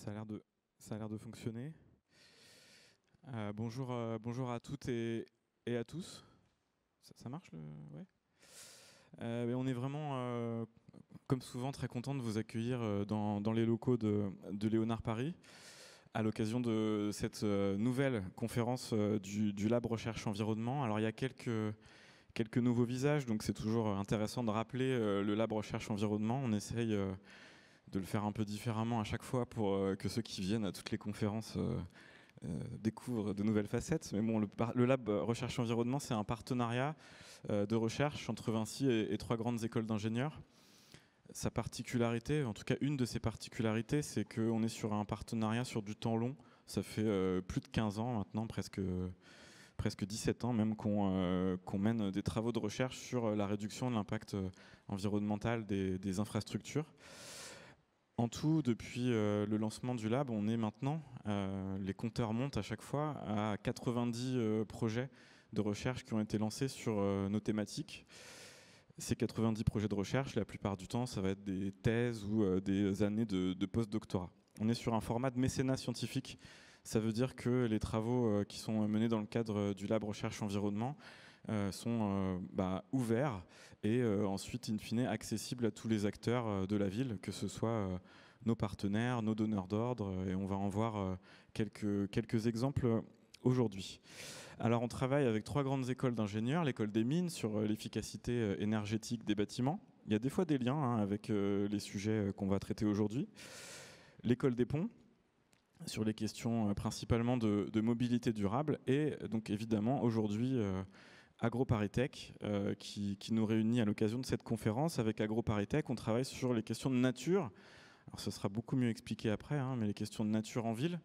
Ça a l'air de fonctionner. Bonjour à toutes et à tous. Ça marche ouais. Mais on est vraiment, comme souvent, très content de vous accueillir dans les locaux de Léonard Paris à l'occasion de cette nouvelle conférence du Lab Recherche Environnement. Alors il y a quelques nouveaux visages, donc c'est toujours intéressant de rappeler le Lab Recherche Environnement. On essaye de le faire un peu différemment à chaque fois pour que ceux qui viennent à toutes les conférences découvrent de nouvelles facettes. Mais bon, le Lab Recherche Environnement, c'est un partenariat de recherche entre Vinci et trois grandes écoles d'ingénieurs. Sa particularité, en tout cas une de ses particularités, c'est qu'on est sur un partenariat sur du temps long. Ça fait plus de 15 ans maintenant, presque 17 ans même, qu'on mène des travaux de recherche sur la réduction de l'impact environnemental des infrastructures. En tout, depuis le lancement du lab, on est maintenant, les compteurs montent à chaque fois, à 90 projets de recherche qui ont été lancés sur nos thématiques. Ces 90 projets de recherche, la plupart du temps, ça va être des thèses ou des années de post-doctorat. On est sur un format de mécénat scientifique. Ça veut dire que les travaux qui sont menés dans le cadre du Lab Recherche Environnement sont ouverts et ensuite, in fine, accessibles à tous les acteurs de la ville, que ce soit nos partenaires, nos donneurs d'ordre, et on va en voir quelques exemples aujourd'hui. Alors on travaille avec trois grandes écoles d'ingénieurs, l'école des mines sur l'efficacité énergétique des bâtiments. Il y a des fois des liens avec les sujets qu'on va traiter aujourd'hui. L'école des ponts, sur les questions principalement de mobilité durable, et donc évidemment aujourd'hui AgroParisTech qui nous réunit à l'occasion de cette conférence. Avec AgroParisTech, on travaille sur les questions de nature. Alors ce sera beaucoup mieux expliqué après, mais les questions de nature en ville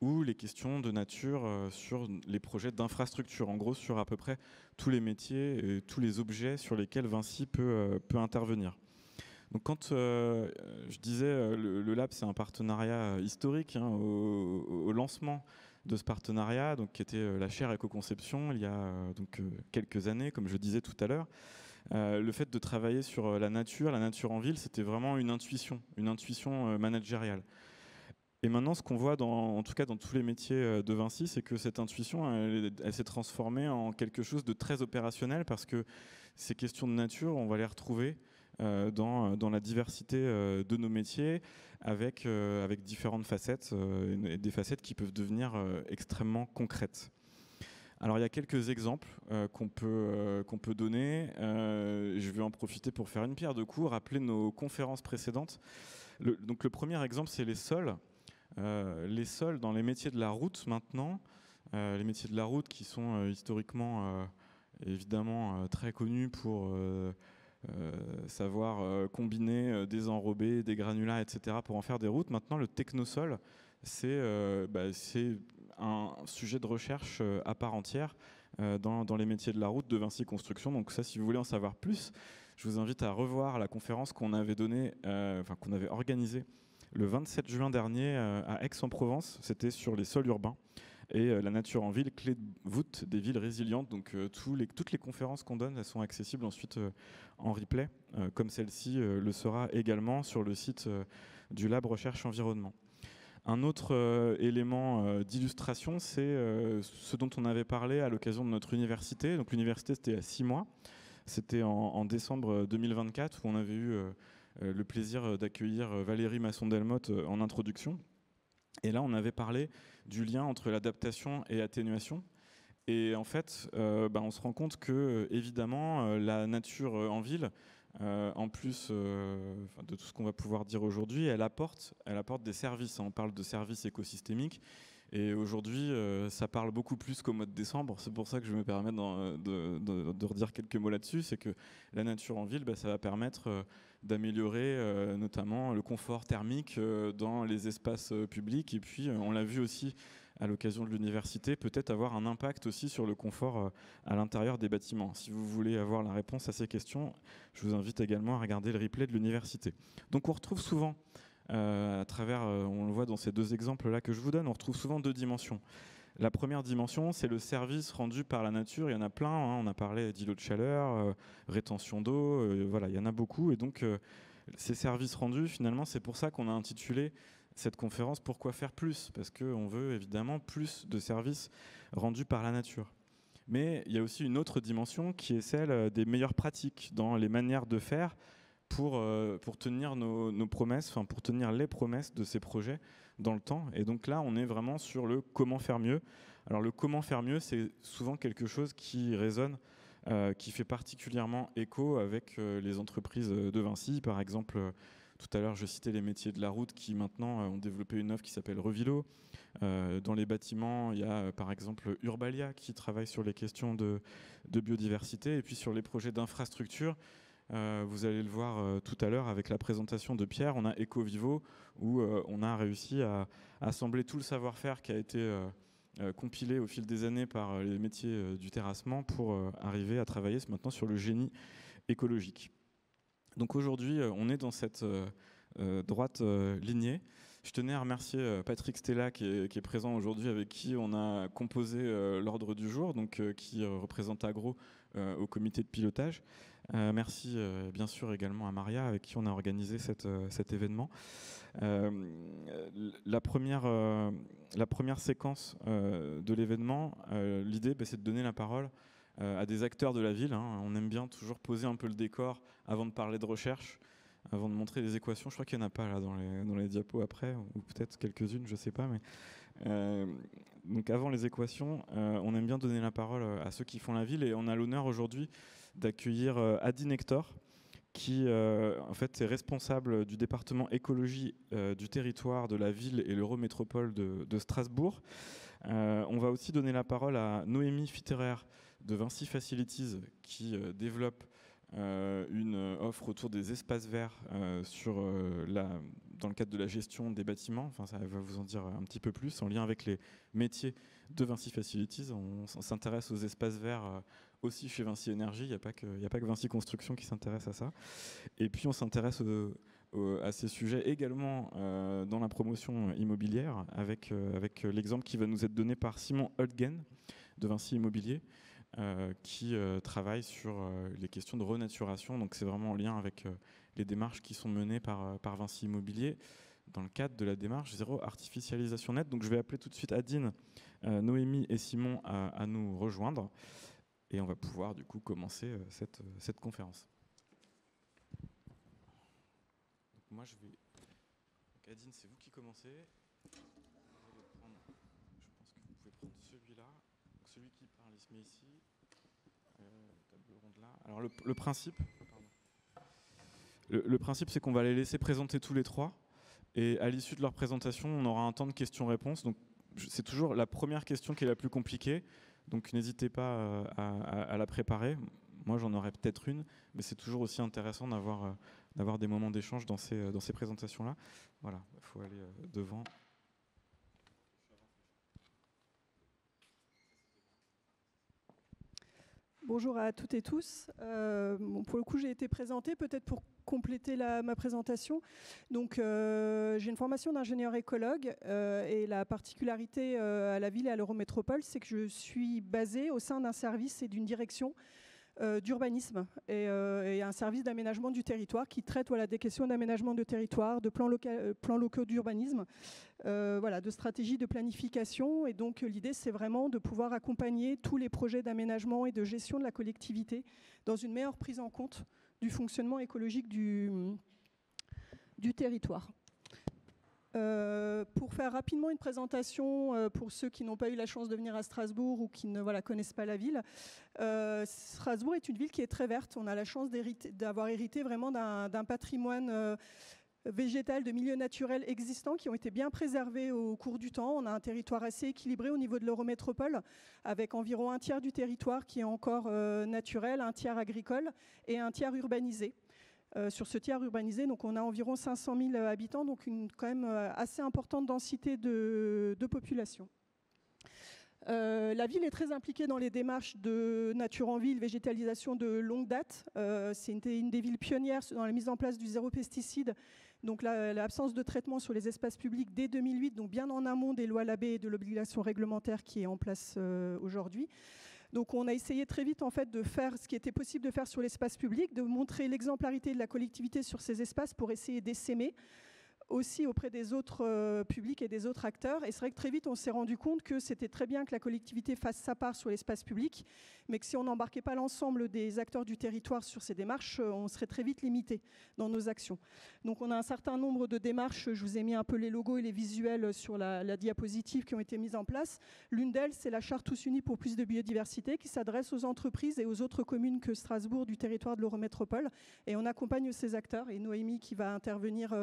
ou les questions de nature sur les projets d'infrastructure, en gros sur à peu près tous les métiers et tous les objets sur lesquels Vinci peut intervenir. Donc quand je disais le lab, c'est un partenariat historique au lancement de ce partenariat, donc, qui était la chaire éco-conception il y a quelques années, comme je disais tout à l'heure. Le fait de travailler sur la nature en ville, c'était vraiment une intuition managériale. Et maintenant, ce qu'on voit, en tout cas dans tous les métiers de Vinci, c'est que cette intuition, elle s'est transformée en quelque chose de très opérationnel, parce que ces questions de nature, on va les retrouver dans la diversité de nos métiers, avec différentes facettes, et des facettes qui peuvent devenir extrêmement concrètes. Alors il y a quelques exemples qu'on peut donner. Je vais en profiter pour faire une pierre deux coups, rappeler nos conférences précédentes. Donc le premier exemple, c'est les sols. Les sols dans les métiers de la route maintenant, les métiers de la route qui sont historiquement évidemment très connus pour savoir combiner des enrobés, des granulats, etc. pour en faire des routes. Maintenant, le technosol, c'est un sujet de recherche à part entière dans les métiers de la route de Vinci Construction. Donc ça, si vous voulez en savoir plus, je vous invite à revoir la conférence qu'on avait qu'on avait organisée le 27 juin dernier à Aix-en-Provence. C'était sur les sols urbains et la nature en ville, clé de voûte des villes résilientes. Donc toutes les conférences qu'on donne, elles sont accessibles ensuite en replay, comme celle-ci le sera également sur le site du Lab Recherche Environnement. Un autre élément d'illustration, c'est ce dont on avait parlé à l'occasion de notre université. Donc l'université, c'était à 6 mois. C'était en décembre 2024, où on avait eu le plaisir d'accueillir Valérie Masson-Delmotte en introduction. Et là, on avait parlé du lien entre l'adaptation et l'atténuation. Et en fait, on se rend compte que, évidemment, la nature en ville, en plus de tout ce qu'on va pouvoir dire aujourd'hui, elle apporte des services. On parle de services écosystémiques. Et aujourd'hui, ça parle beaucoup plus qu'au mois de décembre. C'est pour ça que je me permets de redire quelques mots là-dessus. C'est que la nature en ville, ça va permettre d'améliorer notamment le confort thermique dans les espaces publics. Et puis, on l'a vu aussi à l'occasion de l'université, peut-être avoir un impact aussi sur le confort à l'intérieur des bâtiments. Si vous voulez avoir la réponse à ces questions, je vous invite également à regarder le replay de l'université. Donc on retrouve souvent, à travers, on le voit dans ces deux exemples-là que je vous donne, on retrouve souvent deux dimensions. La première dimension, c'est le service rendu par la nature. Il y en a plein, on a parlé d'îlots de chaleur, rétention d'eau, voilà, il y en a beaucoup. Et donc, ces services rendus, finalement, c'est pour ça qu'on a intitulé cette conférence, pourquoi faire plus? Parce qu'on veut évidemment plus de services rendus par la nature. Mais il y a aussi une autre dimension qui est celle des meilleures pratiques dans les manières de faire pour tenir nos promesses, enfin pour tenir les promesses de ces projets dans le temps. Et donc là, on est vraiment sur le comment faire mieux. Alors le comment faire mieux, c'est souvent quelque chose qui résonne, qui fait particulièrement écho avec les entreprises de Vinci. Par exemple, tout à l'heure, je citais les métiers de la route qui maintenant ont développé une offre qui s'appelle Revilo. Dans les bâtiments, il y a par exemple Urbalia qui travaille sur les questions de biodiversité. Et puis sur les projets d'infrastructure, vous allez le voir tout à l'heure avec la présentation de Pierre, on a Ecovivo où on a réussi à assembler tout le savoir-faire qui a été compilé au fil des années par les métiers du terrassement pour arriver à travailler maintenant sur le génie écologique. Donc aujourd'hui, on est dans cette droite lignée. Je tenais à remercier Patrick Stella qui est présent aujourd'hui, avec qui on a composé l'ordre du jour, donc qui représente Agro au comité de pilotage. Merci bien sûr également à Maria, avec qui on a organisé cet événement. La première séquence de l'événement, l'idée, c'est de donner la parole à des acteurs de la ville. On aime bien toujours poser un peu le décor avant de parler de recherche, avant de montrer les équations. Je crois qu'il n'y en a pas là dans les diapos après, ou peut-être quelques-unes, je ne sais pas. Mais donc avant les équations, on aime bien donner la parole à ceux qui font la ville. Et on a l'honneur aujourd'hui d'accueillir Adine Hector, qui en fait est responsable du département écologie du territoire de la ville et l'Eurométropole de Strasbourg. On va aussi donner la parole à Noémie Fitterer de Vinci Facilities, qui développe une offre autour des espaces verts dans le cadre de la gestion des bâtiments. Enfin, ça va vous en dire un petit peu plus, en lien avec les métiers de Vinci Facilities. On s'intéresse aux espaces verts aussi chez Vinci Énergie. Il n'y a pas que Vinci Construction qui s'intéresse à ça. Et puis on s'intéresse à ces sujets également dans la promotion immobilière, avec l'exemple qui va nous être donné par Simon Holtgen de Vinci Immobilier, qui travaille sur les questions de renaturation. Donc c'est vraiment en lien avec les démarches qui sont menées par Vinci Immobilier dans le cadre de la démarche zéro artificialisation nette. Donc je vais appeler tout de suite Adine, Noémie et Simon à nous rejoindre, et on va pouvoir du coup commencer cette conférence. Donc moi je vais... Donc Adine, c'est vous qui commencez. Je pense que vous pouvez prendre celui-là. Donc celui qui parle, il se met ici. Table ronde là. Alors le principe... Le principe, c'est qu'on va les laisser présenter tous les trois. Et à l'issue de leur présentation, on aura un temps de questions-réponses. Donc c'est toujours la première question qui est la plus compliquée. Donc n'hésitez pas à la préparer. Moi, j'en aurai peut-être une, mais c'est toujours aussi intéressant d'avoir des moments d'échange dans ces présentations-là. Voilà, il faut aller devant. Bonjour à toutes et tous. Pour le coup, j'ai été présentée, peut-être pour compléter ma présentation. Donc, j'ai une formation d'ingénieur écologue et la particularité à la ville et à l'Eurométropole, c'est que je suis basée au sein d'un service et d'une direction d'urbanisme et un service d'aménagement du territoire qui traite des questions d'aménagement de territoire, de plans locaux d'urbanisme, de stratégie de planification. Et donc l'idée, c'est vraiment de pouvoir accompagner tous les projets d'aménagement et de gestion de la collectivité dans une meilleure prise en compte du fonctionnement écologique du territoire. Pour faire rapidement une présentation pour ceux qui n'ont pas eu la chance de venir à Strasbourg ou qui ne connaissent pas la ville, Strasbourg est une ville qui est très verte. On a la chance d'avoir hérité vraiment d'un patrimoine végétal de milieux naturels existants qui ont été bien préservés au cours du temps. On a un territoire assez équilibré au niveau de l'Eurométropole, avec environ un tiers du territoire qui est encore naturel, un tiers agricole et un tiers urbanisé. Sur ce tiers urbanisé, donc on a environ 500 000 habitants, donc une quand même assez importante densité de population. La ville est très impliquée dans les démarches de nature en ville, végétalisation de longue date. C'est une des villes pionnières dans la mise en place du zéro pesticide, donc l'absence de traitement sur les espaces publics dès 2008, donc bien en amont des lois Labbé et de l'obligation réglementaire qui est en place aujourd'hui. Donc on a essayé très vite en fait de faire ce qui était possible de faire sur l'espace public, de montrer l'exemplarité de la collectivité sur ces espaces pour essayer d'essaimer. aussi auprès des autres publics et des autres acteurs. Et c'est vrai que très vite, on s'est rendu compte que c'était très bien que la collectivité fasse sa part sur l'espace public, mais que si on n'embarquait pas l'ensemble des acteurs du territoire sur ces démarches, on serait très vite limité dans nos actions. Donc on a un certain nombre de démarches, je vous ai mis un peu les logos et les visuels sur la diapositive qui ont été mises en place. L'une d'elles, c'est la charte Tous Unis pour plus de biodiversité qui s'adresse aux entreprises et aux autres communes que Strasbourg du territoire de l'Eurométropole. Et on accompagne ces acteurs, et Noémie qui va intervenir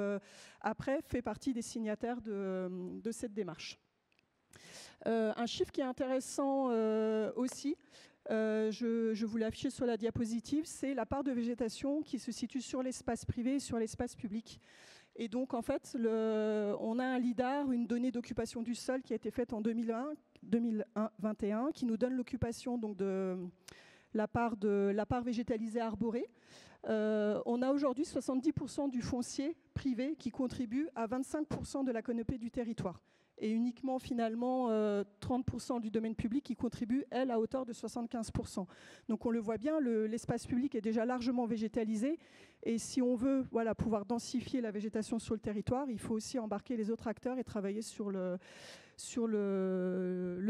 après fait partie des signataires de cette démarche. Un chiffre qui est intéressant aussi, je vous l'ai affiché sur la diapositive, c'est la part de végétation qui se situe sur l'espace privé et sur l'espace public. Et donc, en fait, on a un LIDAR, une donnée d'occupation du sol qui a été faite en 2021, qui nous donne l'occupation de la part végétalisée arborée. On a aujourd'hui 70% du foncier privé qui contribue à 25% de la canopée du territoire. Et uniquement, finalement, 30% du domaine public qui contribue, elle, à hauteur de 75%. Donc on le voit bien, l'espace public est déjà largement végétalisé. Et si on veut pouvoir densifier la végétation sur le territoire, il faut aussi embarquer les autres acteurs et travailler sur le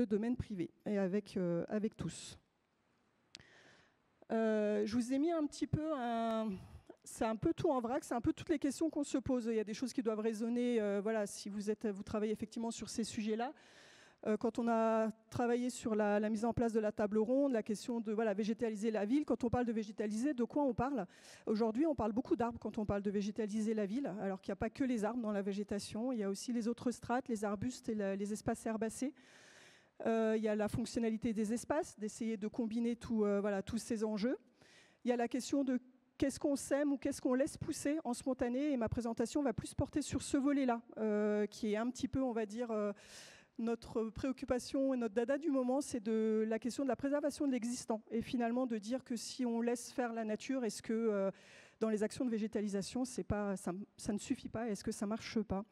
domaine privé, et avec tous. Je vous ai mis un petit peu c'est un peu tout en vrac, c'est un peu toutes les questions qu'on se pose. Il y a des choses qui doivent résonner, si vous travaillez effectivement sur ces sujets-là. Quand on a travaillé sur la mise en place de la table ronde, la question de végétaliser la ville, quand on parle de végétaliser, de quoi on parle? Aujourd'hui, on parle beaucoup d'arbres quand on parle de végétaliser la ville, alors qu'il n'y a pas que les arbres dans la végétation, il y a aussi les autres strates, les arbustes et les espaces herbacés. Il y a la fonctionnalité des espaces, d'essayer de combiner tous ces enjeux. Il y a la question de qu'est-ce qu'on sème ou qu'est-ce qu'on laisse pousser en spontané, et ma présentation va plus porter sur ce volet-là, qui est un petit peu, on va dire, notre préoccupation et notre dada du moment, c'est la question de la préservation de l'existant, et finalement de dire que si on laisse faire la nature, est-ce que dans les actions de végétalisation, ça ne suffit pas, est-ce que ça ne marche pas?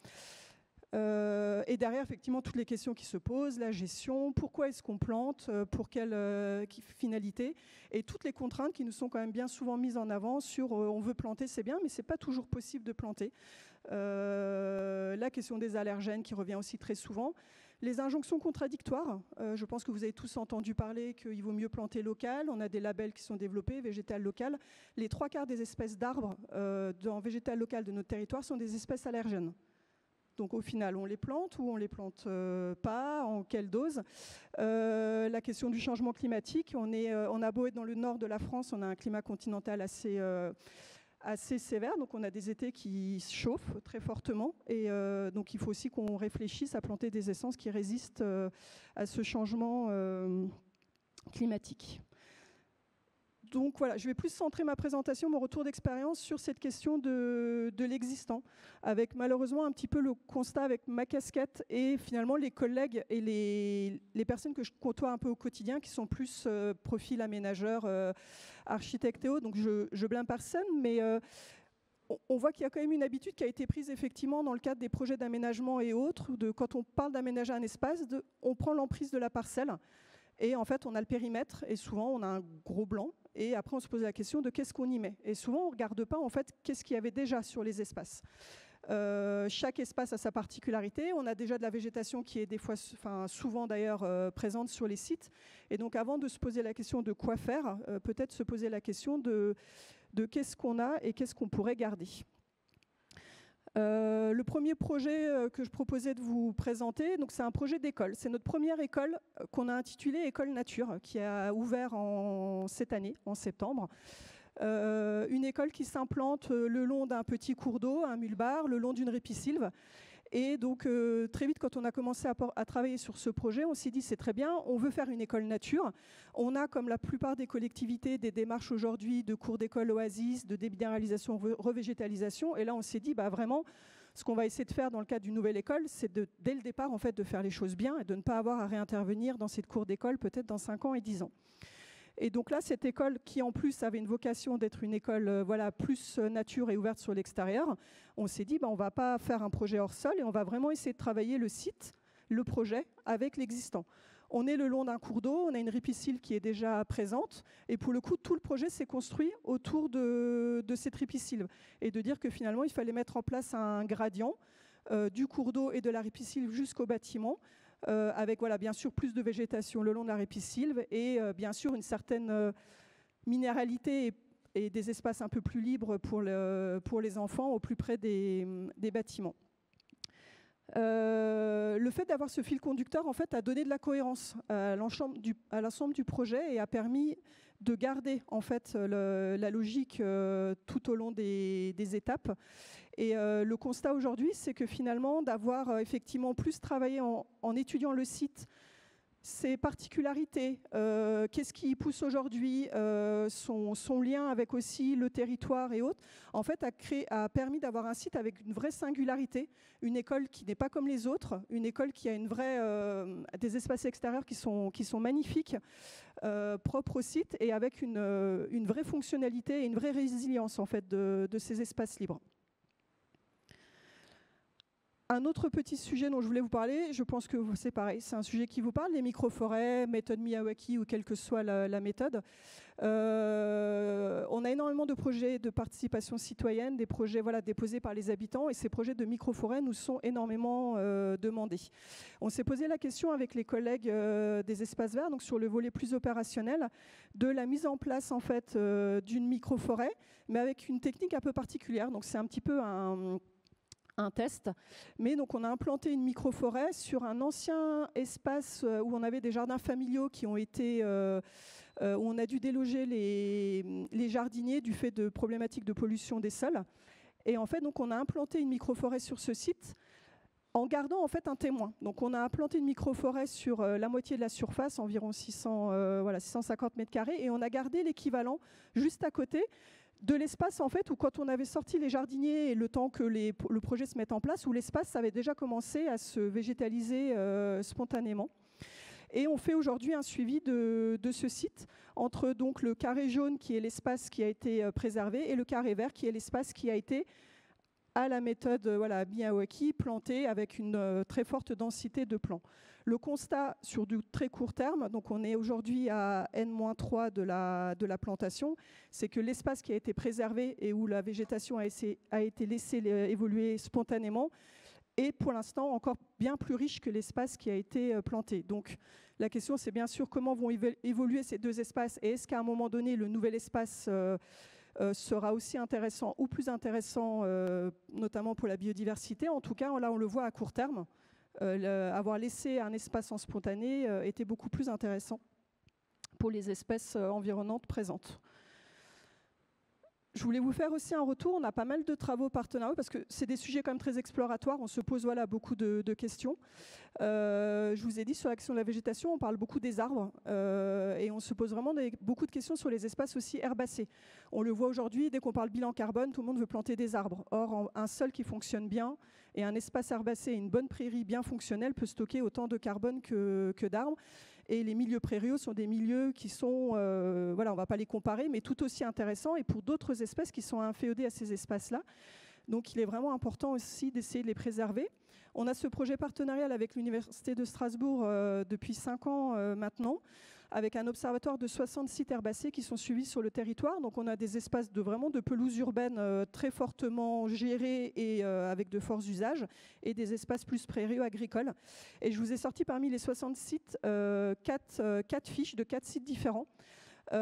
Et derrière, effectivement, toutes les questions qui se posent, la gestion, pourquoi est-ce qu'on plante, pour quelle finalité, et toutes les contraintes qui nous sont quand même bien souvent mises en avant sur on veut planter, c'est bien, mais ce n'est pas toujours possible de planter. La question des allergènes qui revient aussi très souvent. Les injonctions contradictoires, je pense que vous avez tous entendu parler qu'il vaut mieux planter local, on a des labels qui sont développés, végétal local. Les 3/4 des espèces d'arbres dans végétal local de notre territoire sont des espèces allergènes. Donc au final, on les plante ou on ne les plante pas, en quelle dose? La question du changement climatique, on a beau être dans le nord de la France, on a un climat continental assez sévère, donc on a des étés qui se chauffent très fortement, et donc il faut aussi qu'on réfléchisse à planter des essences qui résistent à ce changement climatique. Donc voilà, je vais plus centrer ma présentation, mon retour d'expérience sur cette question de l'existant, avec malheureusement un petit peu le constat avec ma casquette et finalement les collègues et les personnes que je côtoie un peu au quotidien qui sont plus profil aménageurs, architectes et autres. Donc je blâme personne, mais on voit qu'il y a quand même une habitude qui a été prise effectivement dans le cadre des projets d'aménagement et autres, quand on parle d'aménager un espace, on prend l'emprise de la parcelle. Et en fait, on a le périmètre et souvent, on a un gros blanc. Et après, on se pose la question de qu'est-ce qu'on y met. Et souvent, on ne regarde pas en fait qu'est-ce qu'il y avait déjà sur les espaces. Chaque espace a sa particularité. On a déjà de la végétation qui est souvent d'ailleurs présente sur les sites. Et donc, avant de se poser la question de quoi faire, peut-être se poser la question de qu'est-ce qu'on a et qu'est-ce qu'on pourrait garder. Le premier projet que je proposais de vous présenter, c'est un projet d'école. C'est notre première école qu'on a intitulée École Nature, qui a ouvert cette année, en septembre. Une école qui s'implante le long d'un petit cours d'eau, un mulbar, le long d'une ripisylve. Et donc, très vite, quand on a commencé à travailler sur ce projet, on s'est dit, c'est très bien, on veut faire une école nature. On a, comme la plupart des collectivités, des démarches aujourd'hui de cours d'école oasis, de déminéralisation, revégétalisation. Et là, on s'est dit, vraiment, ce qu'on va essayer de faire dans le cadre d'une nouvelle école, c'est dès le départ, en fait, de faire les choses bien et de ne pas avoir à réintervenir dans cette cour d'école peut-être dans 5 ans et 10 ans. Et donc là, cette école qui en plus avait une vocation d'être une école plus nature et ouverte sur l'extérieur, on s'est dit on ne va pas faire un projet hors sol et on va vraiment essayer de travailler le site, le projet avec l'existant. On est le long d'un cours d'eau, on a une ripisylve qui est déjà présente, et pour le coup, tout le projet s'est construit autour de cette ripisylve. Et de dire que finalement, il fallait mettre en place un gradient du cours d'eau et de la ripisylve jusqu'au bâtiment, avec voilà, bien sûr plus de végétation le long de la ripisylve, et bien sûr une certaine minéralité et des espaces un peu plus libres pour les enfants au plus près des bâtiments. Le fait d'avoir ce fil conducteur en fait, a donné de la cohérence à l'ensemble du projet et a permis de garder en fait, la logique tout au long des étapes. Et le constat aujourd'hui, c'est que finalement, d'avoir effectivement plus travaillé en étudiant le site, ses particularités, qu'est-ce qui pousse aujourd'hui, son lien avec aussi le territoire et autres, en fait a permis d'avoir un site avec une vraie singularité, une école qui n'est pas comme les autres, une école qui a une vraie, des espaces extérieurs qui sont magnifiques, propres au site et avec une vraie fonctionnalité et une vraie résilience en fait, de ces espaces libres. Un autre petit sujet dont je voulais vous parler, je pense que c'est pareil, c'est un sujet qui vous parle, les microforêts, méthode Miyawaki ou quelle que soit la méthode. On a énormément de projets de participation citoyenne, des projets voilà, déposés par les habitants, et ces projets de microforêts nous sont énormément demandés. On s'est posé la question avec les collègues des espaces verts, donc sur le volet plus opérationnel, de la mise en place en fait, d'une microforêt, mais avec une technique un peu particulière. Donc c'est un petit peu un test, mais donc on a implanté une microforêt sur un ancien espace où on avait des jardins familiaux qui ont été, où on a dû déloger les jardiniers du fait de problématiques de pollution des sols. Et en fait, donc on a implanté une microforêt sur ce site en gardant en fait un témoin. Donc on a implanté une microforêt sur la moitié de la surface, environ 650 mètres carrés, et on a gardé l'équivalent juste à côté de l'espace en fait où quand on avait sorti les jardiniers et le temps que le projet se mette en place, où l'espace avait déjà commencé à se végétaliser spontanément. Et on fait aujourd'hui un suivi de ce site entre donc le carré jaune qui est l'espace qui a été préservé et le carré vert qui est l'espace qui a été à la méthode voilà, Miyawaki planté avec une très forte densité de plants. Le constat sur du très court terme, donc on est aujourd'hui à N-3 de la plantation, c'est que l'espace qui a été préservé et où la végétation a été laissée évoluer spontanément est pour l'instant encore bien plus riche que l'espace qui a été planté. Donc la question c'est bien sûr comment vont évoluer ces deux espaces et est-ce qu'à un moment donné le nouvel espace sera aussi intéressant ou plus intéressant, notamment pour la biodiversité. En tout cas, là on le voit à court terme. Avoir laissé un espace en spontané était beaucoup plus intéressant pour les espèces environnantes présentes. Je voulais vous faire aussi un retour. On a pas mal de travaux partenariaux parce que c'est des sujets quand même très exploratoires. On se pose voilà, beaucoup de questions. Je vous ai dit sur l'action de la végétation, on parle beaucoup des arbres et on se pose vraiment beaucoup de questions sur les espaces aussi herbacés. On le voit aujourd'hui, dès qu'on parle bilan carbone, tout le monde veut planter des arbres. Or, un sol qui fonctionne bien et un espace herbacé et une bonne prairie bien fonctionnelle peut stocker autant de carbone que d'arbres. Et les milieux prairiaux sont des milieux qui sont, voilà, on ne va pas les comparer, mais tout aussi intéressants et pour d'autres espèces qui sont inféodées à ces espaces-là. Donc il est vraiment important aussi d'essayer de les préserver. On a ce projet partenarial avec l'Université de Strasbourg depuis 5 ans maintenant, avec un observatoire de 60 sites herbacés qui sont suivis sur le territoire. Donc on a des espaces vraiment de pelouse urbaine très fortement gérés et avec de forts usages, et des espaces plus prairiaux agricoles. Et je vous ai sorti parmi les 60 sites 4 fiches de 4 sites différents. Je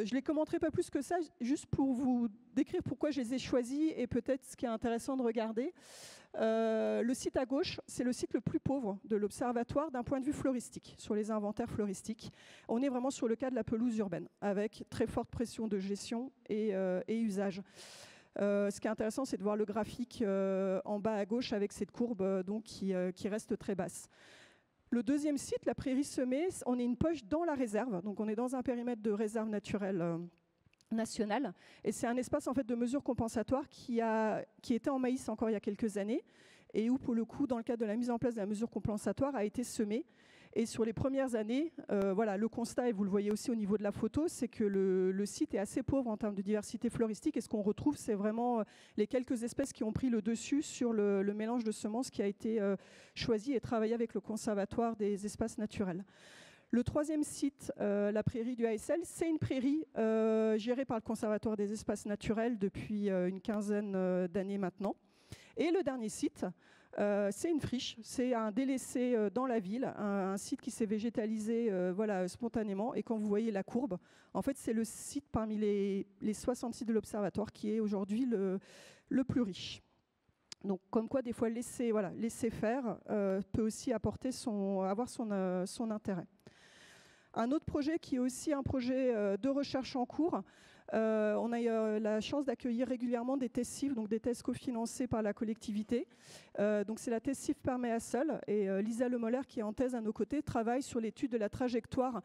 ne les commenterai pas plus que ça, juste pour vous décrire pourquoi je les ai choisis et peut-être ce qui est intéressant de regarder. Le site à gauche, c'est le site le plus pauvre de l'observatoire d'un point de vue floristique, sur les inventaires floristiques. On est vraiment sur le cas de la pelouse urbaine, avec très forte pression de gestion et usage. Ce qui est intéressant, c'est de voir le graphique en bas à gauche avec cette courbe donc, qui reste très basse. Le deuxième site, la prairie semée, on est une poche dans la réserve, donc on est dans un périmètre de réserve naturelle nationale, et c'est un espace en fait de mesure compensatoire qui était en maïs encore il y a quelques années, et où pour le coup, dans le cadre de la mise en place de la mesure compensatoire, a été semé. Et sur les premières années, voilà, le constat, et vous le voyez aussi au niveau de la photo, c'est que le site est assez pauvre en termes de diversité floristique. Et ce qu'on retrouve, c'est vraiment les quelques espèces qui ont pris le dessus sur le mélange de semences qui a été choisi et travaillé avec le Conservatoire des espaces naturels. Le troisième site, la prairie du ASL, c'est une prairie gérée par le Conservatoire des espaces naturels depuis une quinzaine d'années maintenant. Et le dernier site, c'est une friche, c'est un délaissé dans la ville, un site qui s'est végétalisé voilà, spontanément. Et quand vous voyez la courbe, en fait, c'est le site parmi les 60 sites de l'Observatoire qui est aujourd'hui le plus riche. Donc, comme quoi, des fois, laisser faire peut aussi avoir son intérêt. Un autre projet qui est aussi un projet de recherche en cours. On a eu la chance d'accueillir régulièrement des tests CIF, donc des tests cofinancés par la collectivité. Donc c'est la thèse CIF Perméa-Sol. Et Lisa Lemoller, qui est en thèse à nos côtés, travaille sur l'étude de la trajectoire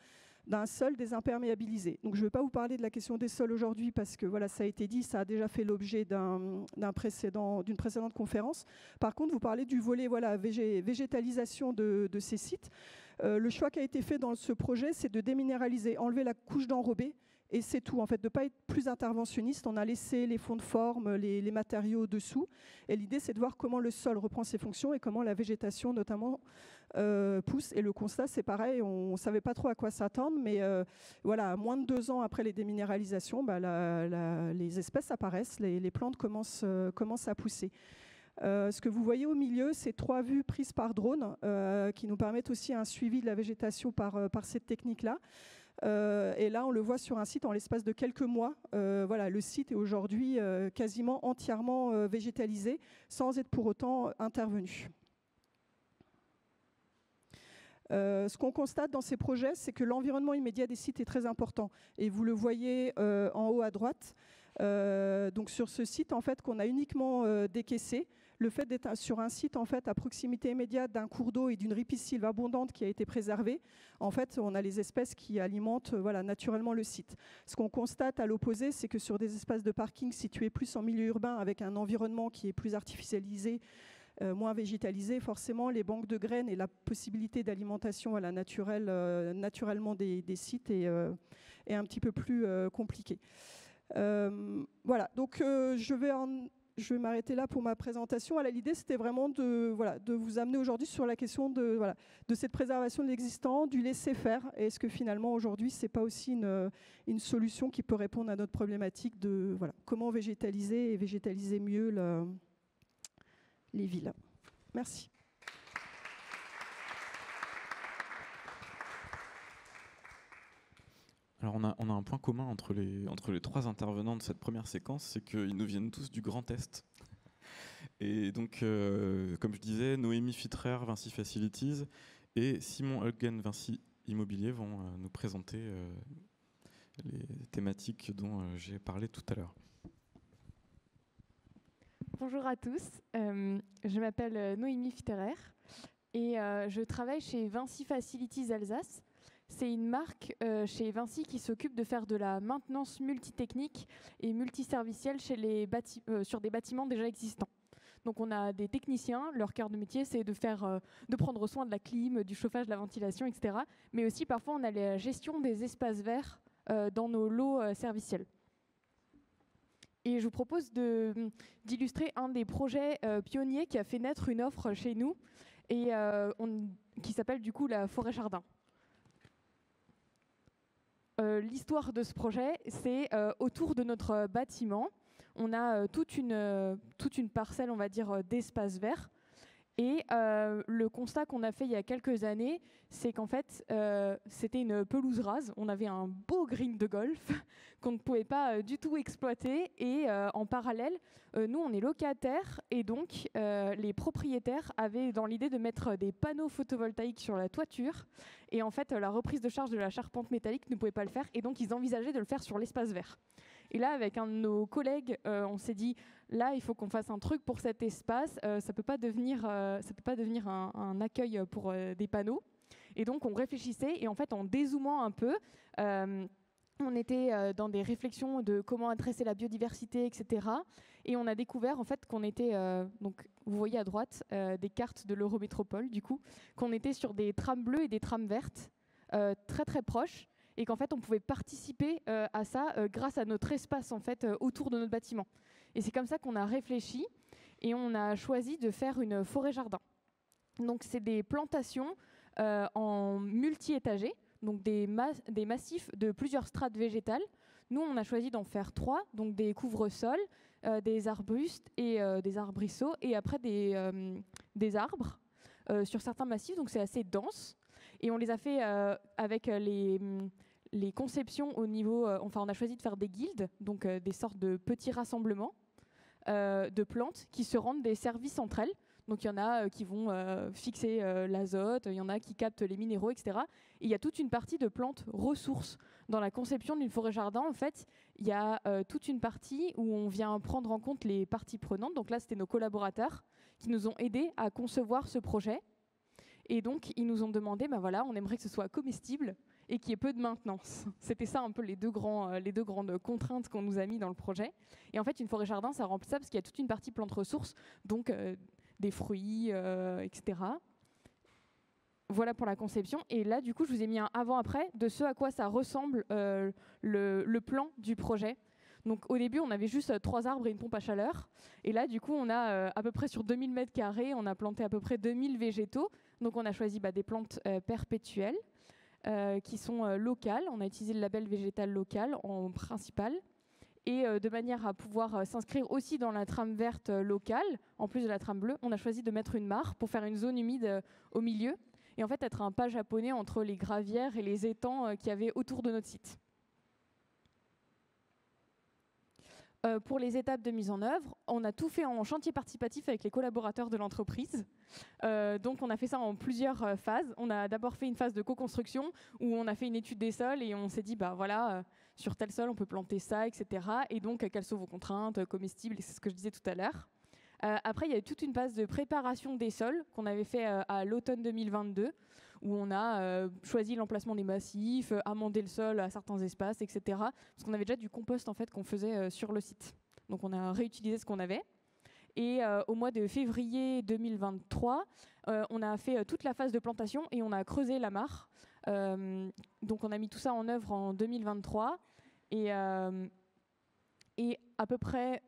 d'un sol désimperméabilisé. Donc je ne vais pas vous parler de la question des sols aujourd'hui parce que voilà, ça a été dit, ça a déjà fait l'objet d'une précédente conférence. Par contre, vous parlez du volet végétalisation de ces sites. Le choix qui a été fait dans ce projet, c'est de déminéraliser, enlever la couche d'enrobé, et c'est tout, en fait, de ne pas être plus interventionniste. On a laissé les fonds de forme, les matériaux dessous, et l'idée, c'est de voir comment le sol reprend ses fonctions et comment la végétation, notamment, pousse. Et le constat, c'est pareil, on ne savait pas trop à quoi s'attendre, mais voilà, moins de 2 ans après les déminéralisations, les espèces apparaissent, les plantes commencent à pousser. Ce que vous voyez au milieu, c'est 3 vues prises par drone qui nous permettent aussi un suivi de la végétation par cette technique-là. Et là, on le voit sur un site en l'espace de quelques mois. Voilà, le site est aujourd'hui quasiment entièrement végétalisé sans être pour autant intervenu. Ce qu'on constate dans ces projets, c'est que l'environnement immédiat des sites est très important. Et vous le voyez en haut à droite. Donc sur ce site, en fait, qu'on a uniquement décaissé, le fait d'être sur un site en fait à proximité immédiate d'un cours d'eau et d'une ripisylve abondante qui a été préservée, en fait, on a les espèces qui alimentent voilà, naturellement le site. Ce qu'on constate à l'opposé, c'est que sur des espaces de parking situés plus en milieu urbain, avec un environnement qui est plus artificialisé, moins végétalisé, forcément, les banques de graines et la possibilité d'alimentation voilà, naturellement des sites est un petit peu plus compliquée. Voilà, donc je vais m'arrêter là pour ma présentation. L'idée, c'était vraiment de vous amener aujourd'hui sur la question de cette préservation de l'existant, du laisser-faire. Et est-ce que finalement, aujourd'hui, ce n'est pas aussi une solution qui peut répondre à notre problématique de comment végétaliser et végétaliser mieux les villes. Merci. Alors on a un point commun entre les 3 intervenants de cette première séquence, c'est qu'ils nous viennent tous du Grand Est. Et donc, comme je disais, Noémie Fitrer, Vinci Facilities, et Simon Huggen, Vinci Immobilier, vont nous présenter les thématiques dont j'ai parlé tout à l'heure. Bonjour à tous, je m'appelle Noémie Fitterer et je travaille chez Vinci Facilities Alsace. C'est une marque chez Vinci qui s'occupe de faire de la maintenance multitechnique et multiservicielle sur des bâtiments déjà existants. Donc on a des techniciens, leur cœur de métier c'est de prendre soin de la clim, du chauffage, de la ventilation, etc. Mais aussi parfois on a la gestion des espaces verts dans nos lots serviciels. Et je vous propose d'illustrer un des projets pionniers qui a fait naître une offre chez nous et qui s'appelle du coup la forêt jardin. L'histoire de ce projet, c'est autour de notre bâtiment, on a toute une parcelle, on va dire, d'espace vert. Et le constat qu'on a fait il y a quelques années, c'est qu'en fait, c'était une pelouse rase. On avait un beau green de golf qu'on ne pouvait pas du tout exploiter. Et en parallèle, nous, on est locataires. Et donc, les propriétaires avaient dans l'idée de mettre des panneaux photovoltaïques sur la toiture. Et en fait, la reprise de charge de la charpente métallique ne pouvait pas le faire. Et donc, ils envisageaient de le faire sur l'espace vert. Et là, avec un de nos collègues, on s'est dit, là, il faut qu'on fasse un truc pour cet espace. Ça peut pas devenir un accueil pour des panneaux. Et donc, on réfléchissait. Et en fait, en dézoomant un peu, on était dans des réflexions de comment adresser la biodiversité, etc. Et on a découvert en fait qu'on était, donc vous voyez à droite, des cartes de l'Eurométropole, du coup, qu'on était sur des trames bleues et des trames vertes, très très proches. Et qu'en fait, on pouvait participer à ça grâce à notre espace en fait, autour de notre bâtiment. Et c'est comme ça qu'on a réfléchi et on a choisi de faire une forêt-jardin. Donc, c'est des plantations en multi-étagées. donc des massifs de plusieurs strates végétales. Nous, on a choisi d'en faire 3, donc des couvre-sols, des arbustes et des arbrisseaux, et après des arbres sur certains massifs, donc c'est assez dense. Et on les a fait avec les conceptions au niveau... enfin, on a choisi de faire des guildes, donc des sortes de petits rassemblements de plantes qui se rendent des services entre elles. Donc il y en a qui vont fixer l'azote, il y en a qui captent les minéraux, etc. Et il y a toute une partie de plantes ressources. Dans la conception d'une forêt-jardin, en fait, il y a toute une partie où on vient prendre en compte les parties prenantes. Donc là, c'était nos collaborateurs qui nous ont aidés à concevoir ce projet. Et donc, ils nous ont demandé, ben voilà, on aimerait que ce soit comestible et qu'il y ait peu de maintenance. C'était ça un peu les deux grandes contraintes qu'on nous a mis dans le projet. Et en fait, une forêt-jardin, ça remplit ça parce qu'il y a toute une partie plantes ressources, donc des fruits, etc. Voilà pour la conception. Et là, du coup, je vous ai mis un avant-après de ce à quoi ça ressemble le plan du projet. Donc au début, on avait juste 3 arbres et une pompe à chaleur. Et là, du coup, on a à peu près sur 2000 mètres carrés, on a planté à peu près 2000 végétaux. Donc on a choisi des plantes perpétuelles qui sont locales. On a utilisé le label végétal local en principal. Et de manière à pouvoir s'inscrire aussi dans la trame verte locale, en plus de la trame bleue, on a choisi de mettre une mare pour faire une zone humide au milieu. Et en fait, être un pas japonais entre les gravières et les étangs qu'il y avait autour de notre site. Pour les étapes de mise en œuvre, on a tout fait en chantier participatif avec les collaborateurs de l'entreprise. Donc on a fait ça en plusieurs phases. On a d'abord fait une phase de co-construction où on a fait une étude des sols et on s'est dit, bah voilà, sur tel sol on peut planter ça, etc. Et donc quelles sont vos contraintes comestibles, c'est ce que je disais tout à l'heure. Après, il y a eu toute une phase de préparation des sols qu'on avait fait à l'automne 2022, où on a choisi l'emplacement des massifs, amendé le sol à certains espaces, etc. Parce qu'on avait déjà du compost en fait, qu'on faisait sur le site. Donc on a réutilisé ce qu'on avait. Et au mois de février 2023, on a fait toute la phase de plantation et on a creusé la mare. Donc on a mis tout ça en œuvre en 2023. Et à peu près...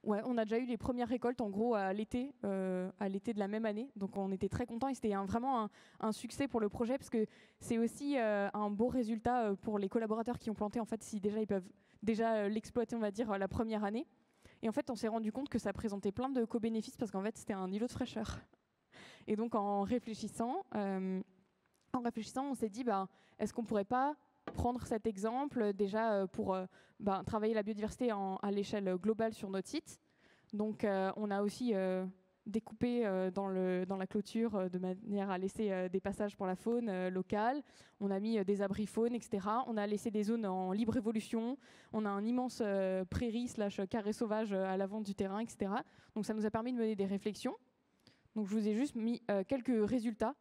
Ouais, on a déjà eu les premières récoltes en gros à l'été de la même année, donc on était très contents et c'était vraiment un succès pour le projet parce que c'est aussi un beau résultat pour les collaborateurs qui ont planté en fait si déjà ils peuvent déjà l'exploiter on va dire la première année. Et en fait on s'est rendu compte que ça présentait plein de co-bénéfices parce qu'en fait c'était un îlot de fraîcheur. Et donc en réfléchissant on s'est dit est-ce qu'on pourrait pas prendre cet exemple déjà pour travailler la biodiversité à l'échelle globale sur notre site. Donc on a aussi découpé dans la clôture de manière à laisser des passages pour la faune locale. On a mis des abris faunes, etc. On a laissé des zones en libre évolution. On a un immense prairie / carré sauvage à l'avant du terrain, etc. Donc ça nous a permis de mener des réflexions. Donc je vous ai juste mis quelques résultats.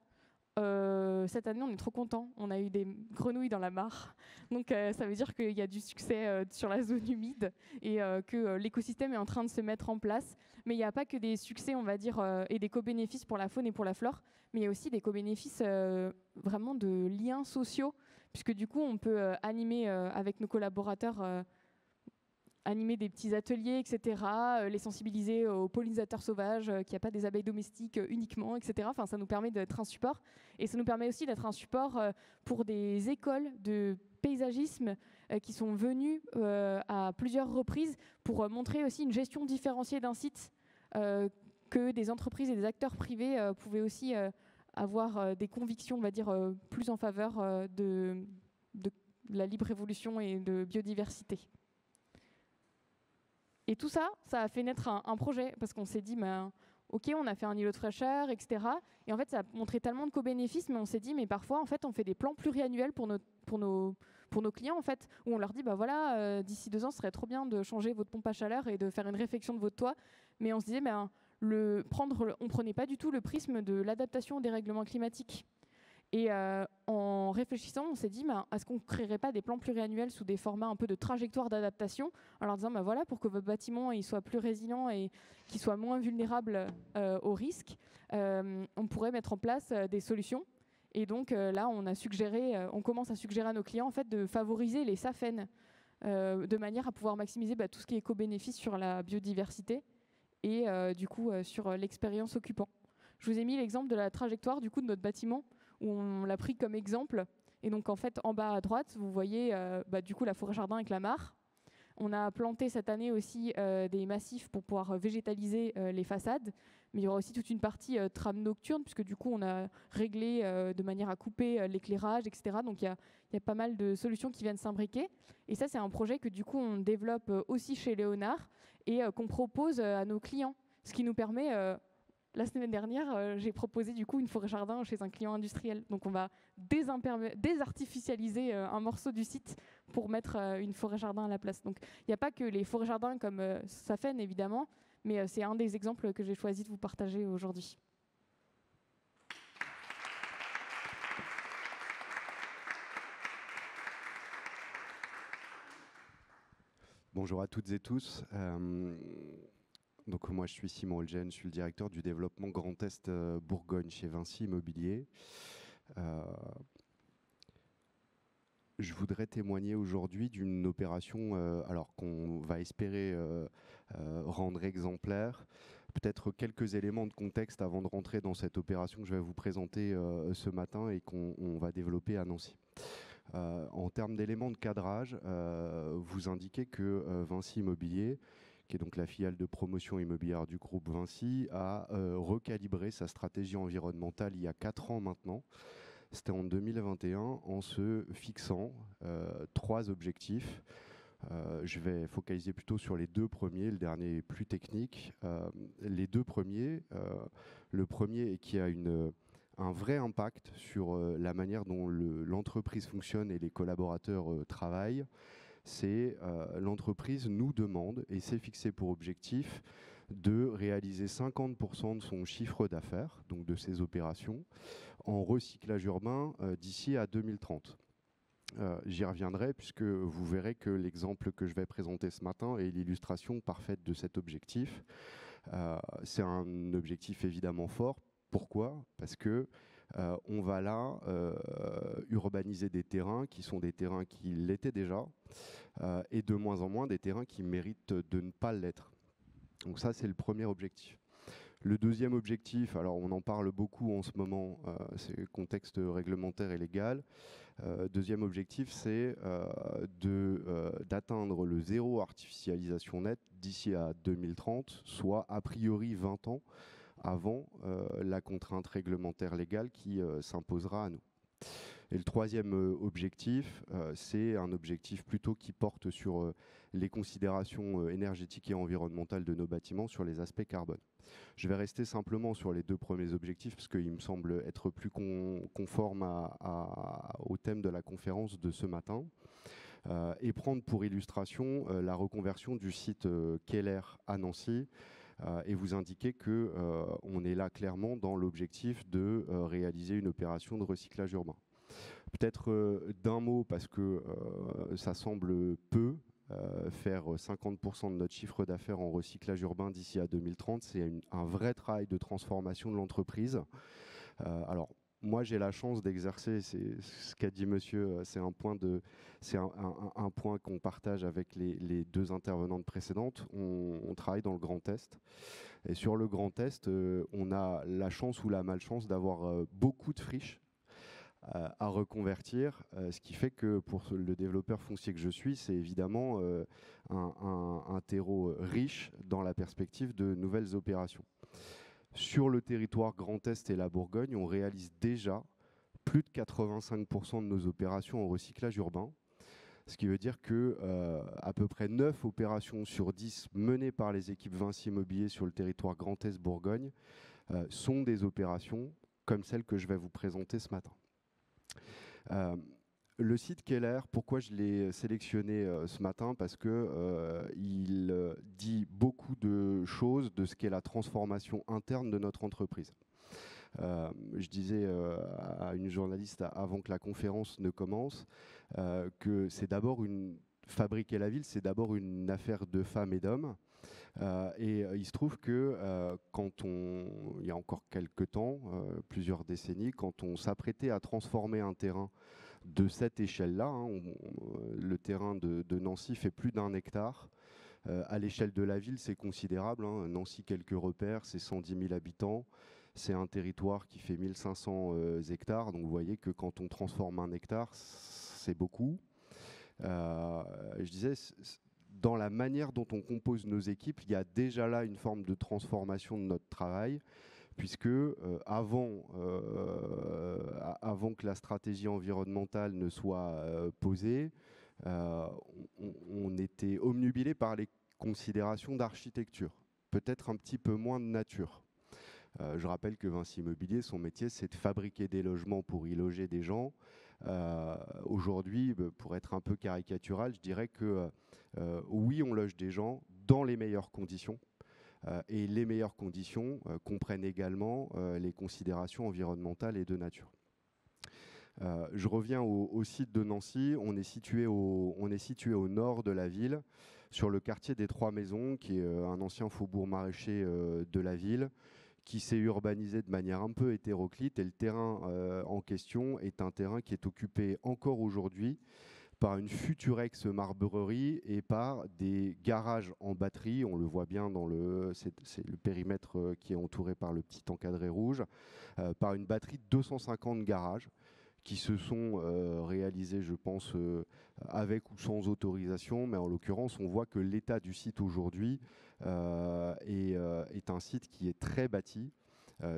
Cette année, on est trop contents. On a eu des grenouilles dans la mare. Donc, ça veut dire qu'il y a du succès sur la zone humide et que l'écosystème est en train de se mettre en place. Mais il n'y a pas que des succès, on va dire, et des co-bénéfices pour la faune et pour la flore, mais il y a aussi des co-bénéfices vraiment de liens sociaux, puisque du coup, on peut animer avec nos collaborateurs animer des petits ateliers, etc., les sensibiliser aux pollinisateurs sauvages, qu'il n'y a pas des abeilles domestiques uniquement, etc. Enfin, ça nous permet d'être un support. Et ça nous permet aussi d'être un support pour des écoles de paysagisme qui sont venues à plusieurs reprises pour montrer aussi une gestion différenciée d'un site, que des entreprises et des acteurs privés pouvaient aussi avoir des convictions, on va dire, plus en faveur de la libre évolution et de biodiversité. Et tout ça, ça a fait naître un projet, parce qu'on s'est dit, ok, on a fait un îlot de fraîcheur, etc. Et en fait, ça a montré tellement de co-bénéfices, mais on s'est dit, mais parfois, en fait, on fait des plans pluriannuels pour nos clients, en fait, où on leur dit, voilà, d'ici 2 ans, ce serait trop bien de changer votre pompe à chaleur et de faire une réfection de votre toit. Mais on se disait, on prenait pas du tout le prisme de l'adaptation au dérèglement climatique. Et en réfléchissant, on s'est dit, est-ce qu'on ne créerait pas des plans pluriannuels sous des formats un peu de trajectoire d'adaptation, en leur disant, voilà, pour que votre bâtiment il soit plus résilient et qu'il soit moins vulnérable aux risques, on pourrait mettre en place des solutions. Et donc là, on commence à suggérer à nos clients en fait, de favoriser les SAFEN de manière à pouvoir maximiser tout ce qui est éco-bénéfice sur la biodiversité et du coup sur l'expérience occupant. Je vous ai mis l'exemple de la trajectoire du coup, de notre bâtiment, où on l'a pris comme exemple. Et donc en fait, en bas à droite, vous voyez du coup la forêt-jardin avec la mare. On a planté cette année aussi des massifs pour pouvoir végétaliser les façades. Mais il y aura aussi toute une partie trame nocturne, puisque du coup, on a réglé de manière à couper l'éclairage, etc. Donc, il y a pas mal de solutions qui viennent s'imbriquer. Et ça, c'est un projet que du coup, on développe aussi chez Léonard et qu'on propose à nos clients. Ce qui nous permet, la semaine dernière, j'ai proposé du coup une forêt-jardin chez un client industriel. Donc, on va désartificialiser un morceau du site pour mettre une forêt-jardin à la place. Donc, il n'y a pas que les forêts-jardins comme Safen, évidemment, mais c'est un des exemples que j'ai choisi de vous partager aujourd'hui. Bonjour à toutes et tous. Donc moi je suis Simon Olgen, je suis le directeur du développement Grand Est Bourgogne chez Vinci Immobilier. Je voudrais témoigner aujourd'hui d'une opération alors qu'on va espérer rendre exemplaire. Peut-être quelques éléments de contexte avant de rentrer dans cette opération que je vais vous présenter ce matin et qu'on va développer à Nancy. En termes d'éléments de cadrage, vous indiquez que Vinci Immobilier, qui est donc la filiale de promotion immobilière du groupe Vinci, a recalibré sa stratégie environnementale il y a 4 ans maintenant. C'était en 2021 en se fixant 3 objectifs. Je vais focaliser plutôt sur les 2 premiers, le dernier est plus technique. Les 2 premiers, le premier qui a un vrai impact sur la manière dont l'entreprise fonctionne et les collaborateurs travaillent, c'est l'entreprise nous demande et s'est fixé pour objectif de réaliser 50% de son chiffre d'affaires, donc de ses opérations, en recyclage urbain d'ici à 2030. J'y reviendrai puisque vous verrez que l'exemple que je vais présenter ce matin est l'illustration parfaite de cet objectif. C'est un objectif évidemment fort. Pourquoi ? Parce que on va là urbaniser des terrains qui sont des terrains qui l'étaient déjà et de moins en moins des terrains qui méritent de ne pas l'être. Donc ça, c'est le premier objectif. Le deuxième objectif, alors on en parle beaucoup en ce moment, c'est le contexte réglementaire et légal. Deuxième objectif, c'est d'atteindre le zéro artificialisation nette d'ici à 2030, soit a priori 20 ans avant la contrainte réglementaire légale qui s'imposera à nous. Et le troisième objectif, c'est un objectif plutôt qui porte sur les considérations énergétiques et environnementales de nos bâtiments sur les aspects carbone. Je vais rester simplement sur les 2 premiers objectifs parce qu'ils me semblent être plus conformes au thème de la conférence de ce matin. Et prendre pour illustration la reconversion du site Keller à Nancy et vous indiquer qu'on est là clairement dans l'objectif de réaliser une opération de recyclage urbain. Peut-être d'un mot, parce que ça semble peu, faire 50% de notre chiffre d'affaires en recyclage urbain d'ici à 2030, c'est un vrai travail de transformation de l'entreprise. Alors, moi, j'ai la chance d'exercer, c'est ce qu'a dit monsieur, c'est un point qu'on partage avec les 2 intervenantes précédentes. On travaille dans le Grand Est. Et sur le Grand Est, on a la chance ou la malchance d'avoir beaucoup de friches à reconvertir, ce qui fait que pour le développeur foncier que je suis, c'est évidemment un terreau riche dans la perspective de nouvelles opérations. Sur le territoire Grand Est et la Bourgogne, on réalise déjà plus de 85% de nos opérations en recyclage urbain, ce qui veut dire que à peu près 9 opérations sur 10 menées par les équipes Vinci Immobilier sur le territoire Grand Est Bourgogne sont des opérations comme celle que je vais vous présenter ce matin. Le site Keller, pourquoi je l'ai sélectionné ce matin? Parce que il dit beaucoup de choses de ce qu'est la transformation interne de notre entreprise. Je disais à une journaliste avant que la conférence ne commence que c'est d'abord fabriquer la ville, c'est d'abord une affaire de femmes et d'hommes. Et il se trouve que il y a encore quelques temps, plusieurs décennies, quand on s'apprêtait à transformer un terrain de cette échelle-là, le terrain de Nancy fait plus d'1 hectare. À l'échelle de la ville, c'est considérable. Nancy, quelques repères, c'est 110 000 habitants. C'est un territoire qui fait 1500 hectares, donc vous voyez que quand on transforme 1 hectare, c'est beaucoup. Je disais, dans la manière dont on compose nos équipes, il y a déjà là une forme de transformation de notre travail, puisque avant que la stratégie environnementale ne soit posée, on était obnubilé par les considérations d'architecture, peut-être un petit peu moins de nature. Je rappelle que Vinci Immobilier, son métier, c'est de fabriquer des logements pour y loger des gens. Aujourd'hui, pour être un peu caricatural, je dirais que oui, on loge des gens dans les meilleures conditions. Et les meilleures conditions comprennent également les considérations environnementales et de nature. Je reviens au site de Nancy. On est situé au nord de la ville, sur le quartier des Trois Maisons, qui est un ancien faubourg maraîcher de la ville, qui s'est urbanisé de manière un peu hétéroclite. Et le terrain en question est un terrain qui est occupé encore aujourd'hui par une futurex marbrerie et par des garages en batterie. On le voit bien dans c'est le périmètre qui est entouré par le petit encadré rouge, par une batterie de 250 garages qui se sont réalisés, je pense, avec ou sans autorisation, mais en l'occurrence, on voit que l'état du site aujourd'hui est un site qui est très bâti,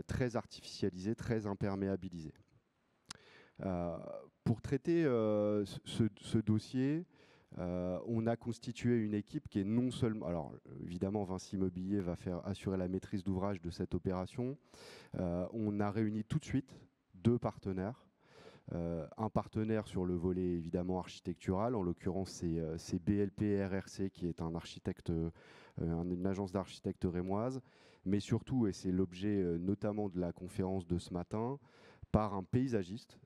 très artificialisé, très imperméabilisé. Pour traiter ce dossier, on a constitué une équipe qui est non seulement... Alors, évidemment, Vinci Immobilier va assurer la maîtrise d'ouvrage de cette opération. On a réuni tout de suite 2 partenaires. Un partenaire sur le volet évidemment architectural, en l'occurrence c'est BLP RRC qui est un architecte, une agence d'architectes rémoise, mais surtout, et c'est l'objet notamment de la conférence de ce matin, par un paysagiste,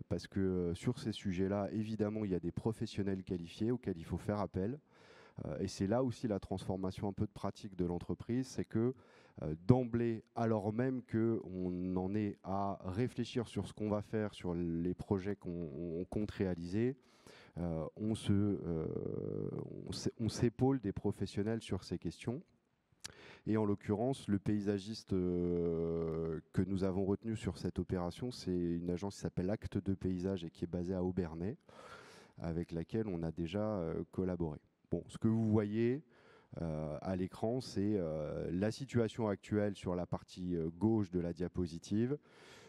parce que sur ces sujets-là, évidemment, il y a des professionnels qualifiés auxquels il faut faire appel. Et c'est là aussi la transformation un peu de pratique de l'entreprise, c'est que d'emblée, alors même qu'on en est à réfléchir sur ce qu'on va faire, sur les projets qu'on compte réaliser, on s'épaule des professionnels sur ces questions. Et en l'occurrence, le paysagiste que nous avons retenu sur cette opération, c'est une agence qui s'appelle Acte de Paysage et qui est basée à Aubernais, avec laquelle on a déjà collaboré. Bon, ce que vous voyez à l'écran, c'est la situation actuelle sur la partie gauche de la diapositive.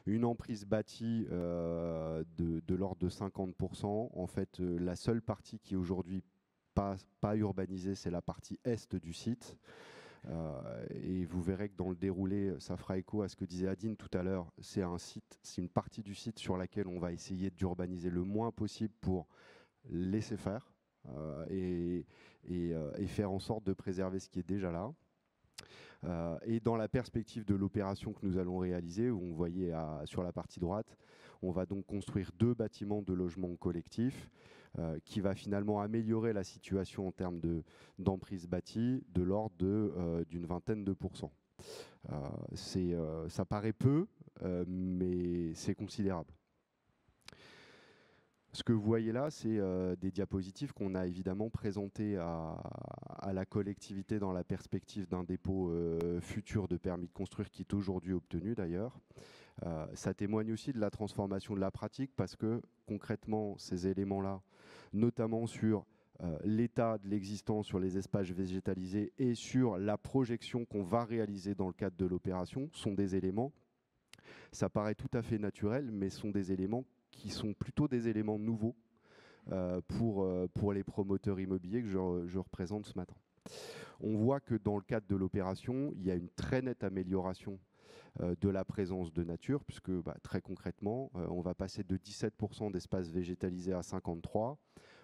Une emprise bâtie de l'ordre de 50%. En fait, la seule partie qui est aujourd'hui pas urbanisée, c'est la partie est du site. Et vous verrez que dans le déroulé, ça fera écho à ce que disait Adine tout à l'heure. C'est une partie du site sur laquelle on va essayer d'urbaniser le moins possible pour laisser faire et faire en sorte de préserver ce qui est déjà là. Et dans la perspective de l'opération que nous allons réaliser, où on voyait sur la partie droite, on va donc construire 2 bâtiments de logement collectif qui va finalement améliorer la situation en termes d'emprise bâtie de l'ordre d'une vingtaine de %. Ça paraît peu, mais c'est considérable. Ce que vous voyez là, c'est des diapositives qu'on a évidemment présentées à la collectivité dans la perspective d'un dépôt futur de permis de construire qui est aujourd'hui obtenu d'ailleurs. Ça témoigne aussi de la transformation de la pratique parce que concrètement, ces éléments-là, notamment sur l'état de l'existant sur les espaces végétalisés et sur la projection qu'on va réaliser dans le cadre de l'opération, sont des éléments, ça paraît tout à fait naturel, mais sont des éléments qui sont plutôt des éléments nouveaux pour les promoteurs immobiliers que je représente ce matin. On voit que dans le cadre de l'opération, il y a une très nette amélioration de la présence de nature, puisque très concrètement, on va passer de 17% d'espace végétalisé à 53%.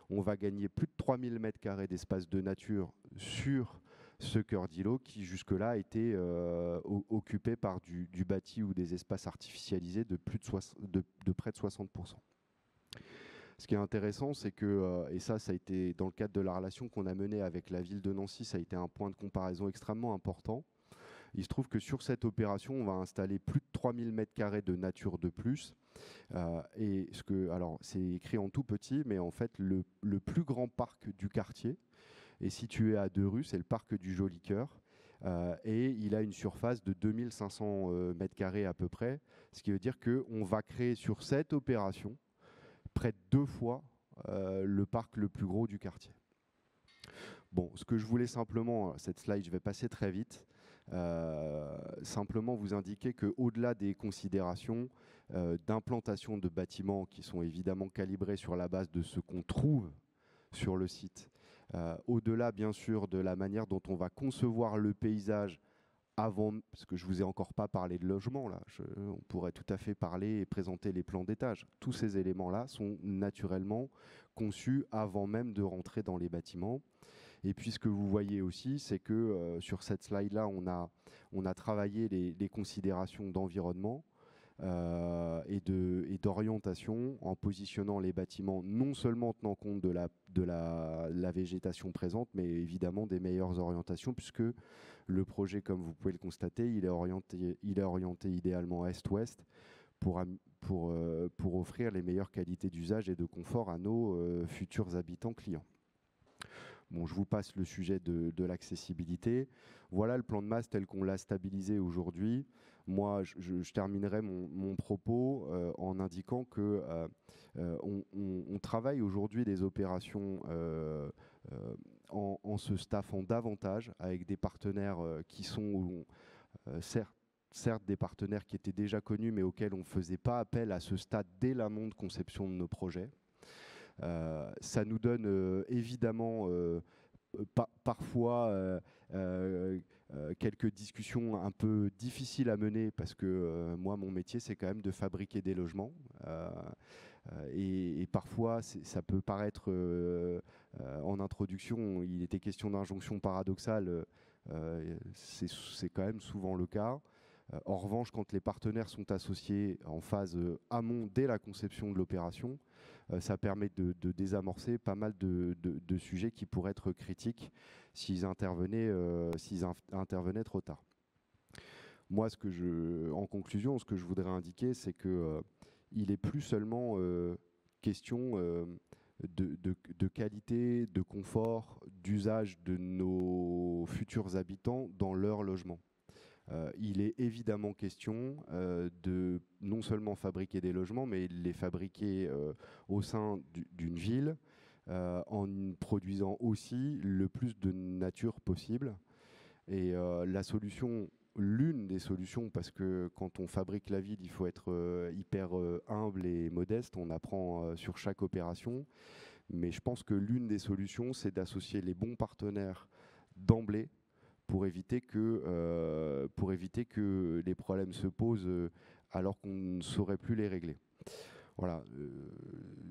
On va gagner plus de 3000 m² d'espace de nature sur ce cœur d'îlot qui jusque-là était occupé par du bâti ou des espaces artificialisés de près de 60%. Ce qui est intéressant, c'est que, et ça a été dans le cadre de la relation qu'on a menée avec la ville de Nancy, ça a été un point de comparaison extrêmement important. Il se trouve que sur cette opération, on va installer plus de 3000 m² de nature de plus. Alors, c'est écrit en tout petit, mais en fait, le plus grand parc du quartier est situé à 2 rues, c'est le parc du Joli Cœur, et il a une surface de 2500 mètres carrés à peu près, ce qui veut dire qu'on va créer sur cette opération près de 2 fois le parc le plus gros du quartier. Bon, ce que je voulais simplement, cette slide, je vais passer très vite, simplement vous indiquer qu'au-delà des considérations d'implantation de bâtiments qui sont évidemment calibrés sur la base de ce qu'on trouve sur le site, au-delà bien sûr de la manière dont on va concevoir le paysage avant, parce que je ne vous ai encore pas parlé de logement, là, on pourrait tout à fait parler et présenter les plans d'étage. Tous ces éléments-là sont naturellement conçus avant même de rentrer dans les bâtiments. Et puis ce que vous voyez aussi, c'est que sur cette slide-là, on a travaillé les considérations d'environnement et d'orientation en positionnant les bâtiments non seulement en tenant compte de la végétation présente, mais évidemment des meilleures orientations, puisque le projet, comme vous pouvez le constater, il est orienté idéalement est-ouest pour offrir les meilleures qualités d'usage et de confort à nos futurs habitants clients. Bon, je vous passe le sujet de l'accessibilité. Voilà le plan de masse tel qu'on l'a stabilisé aujourd'hui. Moi, je terminerai mon propos en indiquant que on travaille aujourd'hui des opérations en se staffant davantage avec des partenaires qui sont certes des partenaires qui étaient déjà connus, mais auxquels on ne faisait pas appel à ce stade dès l'amont de conception de nos projets. Ça nous donne évidemment parfois quelques discussions un peu difficiles à mener, parce que moi, mon métier, c'est quand même de fabriquer des logements. Et parfois, ça peut paraître, en introduction, il était question d'injonction paradoxale, c'est quand même souvent le cas. En revanche, quand les partenaires sont associés en phase amont dès la conception de l'opération, ça permet de désamorcer pas mal de sujets qui pourraient être critiques s'ils intervenaient trop tard. Moi, en conclusion, ce que je voudrais indiquer, c'est qu'il n'est plus seulement question de qualité, de confort, d'usage de nos futurs habitants dans leur logement. Il est évidemment question de non seulement fabriquer des logements, mais de les fabriquer au sein d'une ville, en produisant aussi le plus de nature possible. Et l'une des solutions, parce que quand on fabrique la ville, il faut être hyper humble et modeste, on apprend sur chaque opération, mais je pense que l'une des solutions, c'est d'associer les bons partenaires d'emblée, pour éviter que les problèmes se posent alors qu'on ne saurait plus les régler. Voilà,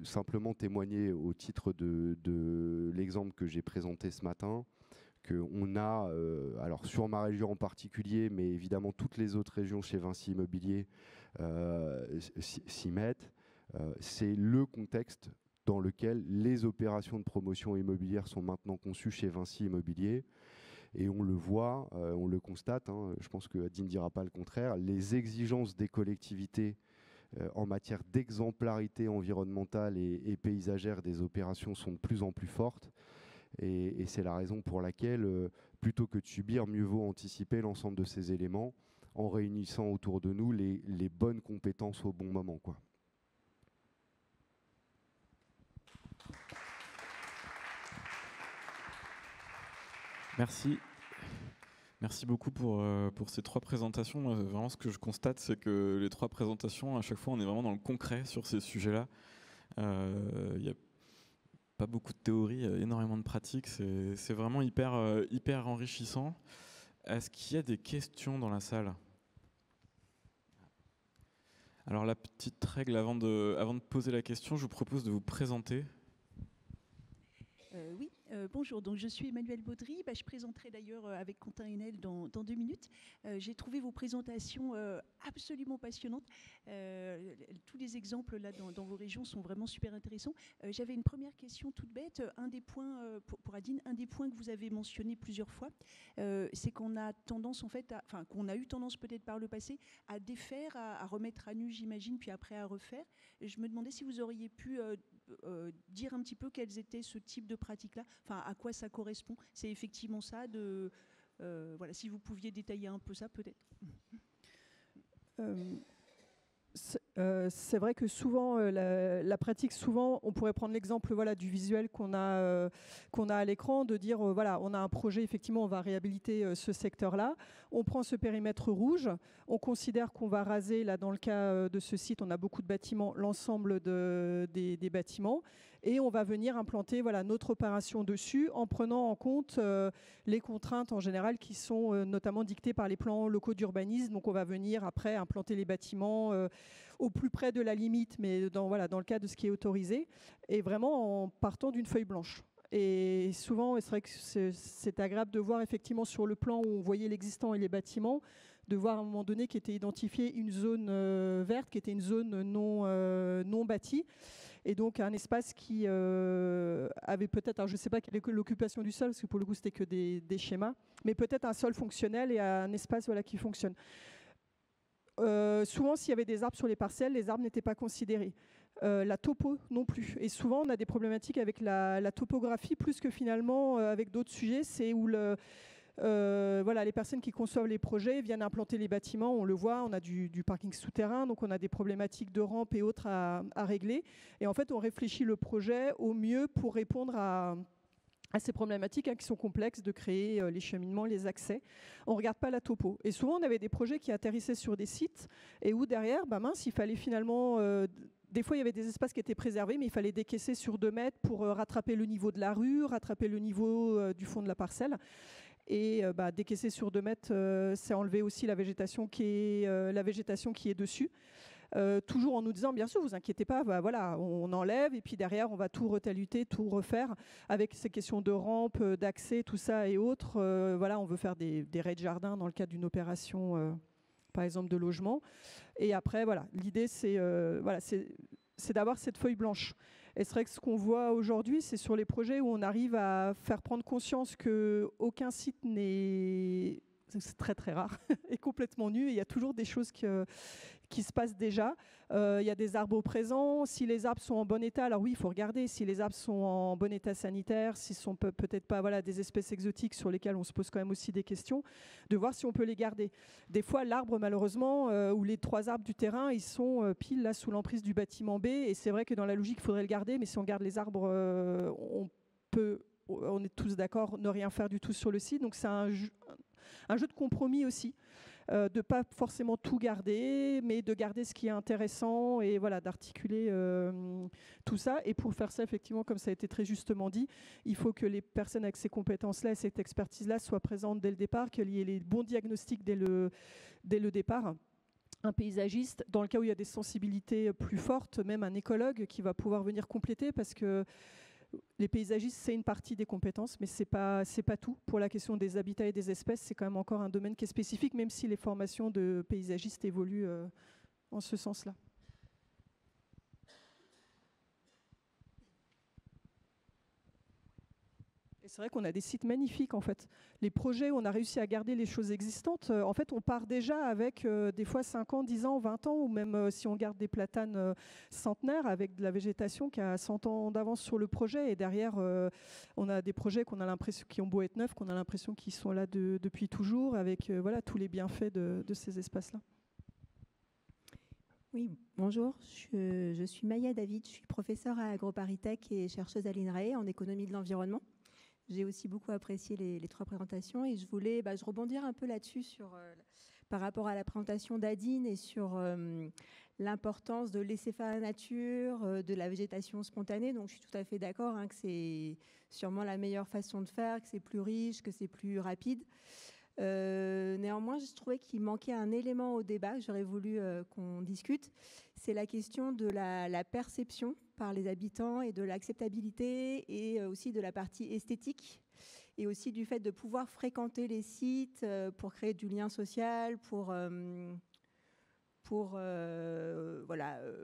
simplement témoigner au titre de l'exemple que j'ai présenté ce matin, qu'on a, alors sur ma région en particulier, mais évidemment toutes les autres régions chez Vinci Immobilier s'y mettent. C'est le contexte dans lequel les opérations de promotion immobilière sont maintenant conçues chez Vinci Immobilier. Et on le voit, on le constate, hein, je pense que Adine ne dira pas le contraire, les exigences des collectivités en matière d'exemplarité environnementale et paysagère des opérations sont de plus en plus fortes. Et c'est la raison pour laquelle, plutôt que de subir, mieux vaut anticiper l'ensemble de ces éléments en réunissant autour de nous les bonnes compétences au bon moment, quoi. Merci. Merci beaucoup pour ces 3 présentations. Vraiment, ce que je constate, c'est que les 3 présentations, à chaque fois, on est vraiment dans le concret sur ces sujets-là. Il n'y a pas beaucoup de théorie, énormément de pratique. C'est vraiment hyper enrichissant. Est-ce qu'il y a des questions dans la salle ? Alors, la petite règle avant de poser la question, je vous propose de vous présenter. Oui, bonjour, donc je suis Emmanuelle Baudry, je présenterai d'ailleurs avec Quentin Haenel dans 2 minutes. J'ai trouvé vos présentations absolument passionnantes. Tous les exemples là dans vos régions sont vraiment super intéressants. J'avais une première question toute bête. Un des points, pour Adine, un des points que vous avez mentionné plusieurs fois, c'est qu'on a tendance en fait, qu'on a eu tendance peut-être par le passé à défaire, à remettre à nu, j'imagine, puis après à refaire. Et je me demandais si vous auriez pu dire un petit peu quels étaient ce type de pratiques-là, à quoi ça correspond. C'est effectivement ça, Voilà, si vous pouviez détailler un peu ça, peut-être. C'est vrai que souvent, la pratique, souvent, on pourrait prendre l'exemple voilà, du visuel qu'on a à l'écran, de dire, voilà, on a un projet, effectivement, on va réhabiliter ce secteur-là. On prend ce périmètre rouge, on considère qu'on va raser, là, dans le cas de ce site, on a beaucoup de bâtiments, l'ensemble des bâtiments, et on va venir implanter voilà, notre opération dessus en prenant en compte les contraintes en général qui sont notamment dictées par les plans locaux d'urbanisme. Donc on va venir après implanter les bâtiments au plus près de la limite, mais voilà, dans le cas de ce qui est autorisé, et vraiment en partant d'une feuille blanche. Et souvent, c'est vrai que c'est agréable de voir effectivement sur le plan où on voyait l'existant et les bâtiments, de voir à un moment donné qu'était identifiée une zone verte, qui était une zone non bâtie, et donc un espace qui avait peut-être, alors je ne sais pas quelle est l'occupation du sol, parce que pour le coup c'était que des schémas, mais peut-être un sol fonctionnel et un espace voilà, qui fonctionne. Souvent, s'il y avait des arbres sur les parcelles, les arbres n'étaient pas considérés. La topo non plus. Et souvent, on a des problématiques avec la topographie, plus que finalement avec d'autres sujets. C'est où voilà, les personnes qui conçoivent les projets viennent implanter les bâtiments. On le voit, on a du parking souterrain, donc on a des problématiques de rampes et autres à régler. Et en fait, on réfléchit le projet au mieux pour répondre à ces problématiques qui sont complexes, de créer les cheminements, les accès. On ne regarde pas la topo. Et souvent, on avait des projets qui atterrissaient sur des sites et où derrière, mince, il fallait finalement... des fois, il y avait des espaces qui étaient préservés, mais il fallait décaisser sur 2 mètres pour rattraper le niveau de la rue, rattraper le niveau du fond de la parcelle. Et décaisser sur 2 mètres, c'est enlever aussi la végétation qui est dessus. Toujours en nous disant, bien sûr, vous inquiétez pas, voilà, on enlève et puis derrière, on va tout retaluter, tout refaire avec ces questions de rampe, d'accès, tout ça et autres. Voilà, on veut faire des raies de jardin dans le cadre d'une opération, par exemple, de logement. Et après, voilà, l'idée, c'est d'avoir cette feuille blanche. Et c'est vrai que ce qu'on voit aujourd'hui, c'est sur les projets où on arrive à faire prendre conscience qu'aucun site n'est... C'est très très rare, est complètement nu. Il y a toujours des choses qui se passent déjà. Il y a des arbres au présent. Si les arbres sont en bon état, alors oui, il faut regarder si les arbres sont en bon état sanitaire, s'ils sont peut-être pas voilà, des espèces exotiques sur lesquelles on se pose quand même aussi des questions, de voir si on peut les garder. Des fois, l'arbre, malheureusement, ou les 3 arbres du terrain, ils sont pile là sous l'emprise du bâtiment B. Et c'est vrai que dans la logique, il faudrait le garder, mais si on garde les arbres, on est tous d'accord, ne rien faire du tout sur le site. Donc c'est un jeu de compromis aussi, de ne pas forcément tout garder, mais de garder ce qui est intéressant et voilà, d'articuler tout ça. Et pour faire ça, effectivement, comme ça a été très justement dit, il faut que les personnes avec ces compétences-là, cette expertise-là soient présentes dès le départ, qu'il y ait les bons diagnostics dès le départ. Un paysagiste, dans le cas où il y a des sensibilités plus fortes, même un écologue qui va pouvoir venir compléter, parce que les paysagistes, c'est une partie des compétences, mais c'est pas tout. Pour la question des habitats et des espèces, c'est quand même encore un domaine qui est spécifique, même si les formations de paysagistes évoluent en ce sens-là. Et c'est vrai qu'on a des sites magnifiques, en fait. Les projets où on a réussi à garder les choses existantes, en fait, on part déjà avec des fois 5 ans, 10 ans, 20 ans, ou même si on garde des platanes centenaires avec de la végétation qui a 100 ans d'avance sur le projet. Et derrière, on a des projets qu'on a l'impression qui ont beau être neufs, qu'on a l'impression qu'ils sont là depuis toujours, avec voilà, tous les bienfaits de ces espaces-là. Oui, bonjour, je suis Maya David, je suis professeure à AgroParisTech et chercheuse à l'INRAE en économie de l'environnement. J'ai aussi beaucoup apprécié les 3 présentations et je voulais rebondir un peu là-dessus par rapport à la présentation d'Adine et sur l'importance de laisser faire la nature, de la végétation spontanée. Donc je suis tout à fait d'accord que c'est sûrement la meilleure façon de faire, que c'est plus riche, que c'est plus rapide. Néanmoins, je trouvais qu'il manquait un élément au débat que j'aurais voulu qu'on discute. C'est la question de la perception par les habitants et de l'acceptabilité et aussi de la partie esthétique et aussi du fait de pouvoir fréquenter les sites pour créer du lien social,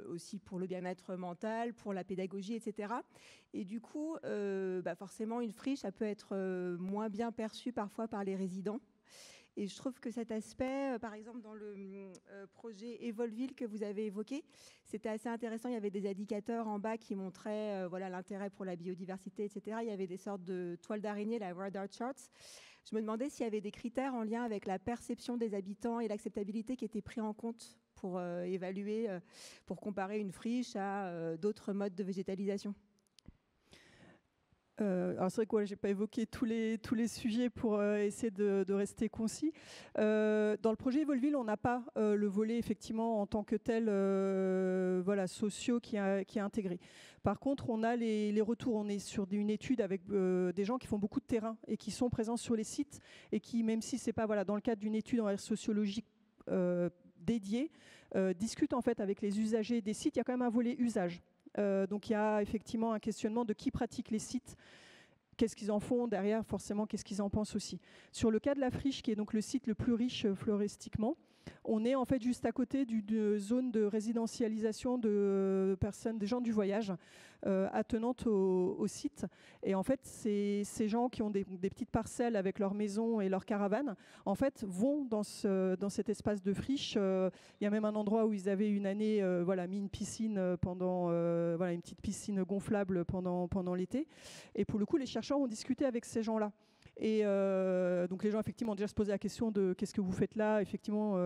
aussi pour le bien-être mental, pour la pédagogie, etc. Et du coup, forcément, une friche, ça peut être moins bien perçu parfois par les résidents. Et je trouve que cet aspect, par exemple, dans le projet Evolville que vous avez évoqué, c'était assez intéressant. Il y avait des indicateurs en bas qui montraient l'intérêt pour la biodiversité, etc. Il y avait des sortes de toiles d'araignée, la radar charts. Je me demandais s'il y avait des critères en lien avec la perception des habitants et l'acceptabilité qui étaient pris en compte pour évaluer, pour comparer une friche à d'autres modes de végétalisation. Alors c'est vrai que j'ai pas évoqué tous les sujets pour essayer de rester concis. Dans le projet Evolville, on n'a pas le volet effectivement en tant que tel sociaux qui est intégré. Par contre, on a les retours. On est sur une étude avec des gens qui font beaucoup de terrain et qui sont présents sur les sites et qui, même si c'est pas dans le cadre d'une étude en sociologie dédiée, discutent en fait avec les usagers des sites. Il y a quand même un volet usage. Donc il y a effectivement un questionnement de qui pratique les sites, qu'est-ce qu'ils en font derrière, forcément qu'est-ce qu'ils en pensent aussi. Sur le cas de la friche, qui est donc le site le plus riche floristiquement, on est en fait juste à côté d'une zone de résidentialisation de personnes, des gens du voyage, attenantes au site. Et en fait, ces gens qui ont des petites parcelles avec leur maison et leur caravane, en fait, vont dans cet espace de friche. Il y a même un endroit où ils avaient une année mis une piscine pendant une petite piscine gonflable pendant l'été. Et pour le coup, les chercheurs ont discuté avec ces gens-là. Et donc les gens effectivement ont déjà se posaient la question de qu'est-ce que vous faites là, effectivement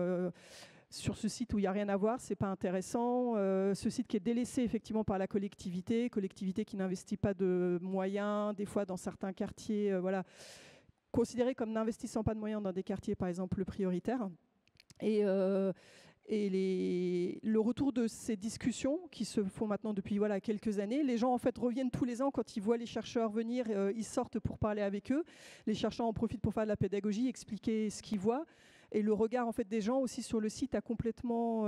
sur ce site où il n'y a rien à voir, c'est pas intéressant. Ce site qui est délaissé effectivement par la collectivité qui n'investit pas de moyens, des fois dans certains quartiers, considéré comme n'investissant pas de moyens dans des quartiers par exemple prioritaires. Et le retour de ces discussions qui se font maintenant depuis quelques années, les gens en fait reviennent tous les ans quand ils voient les chercheurs venir, ils sortent pour parler avec eux. Les chercheurs en profitent pour faire de la pédagogie, expliquer ce qu'ils voient. Et le regard en fait des gens aussi sur le site a complètement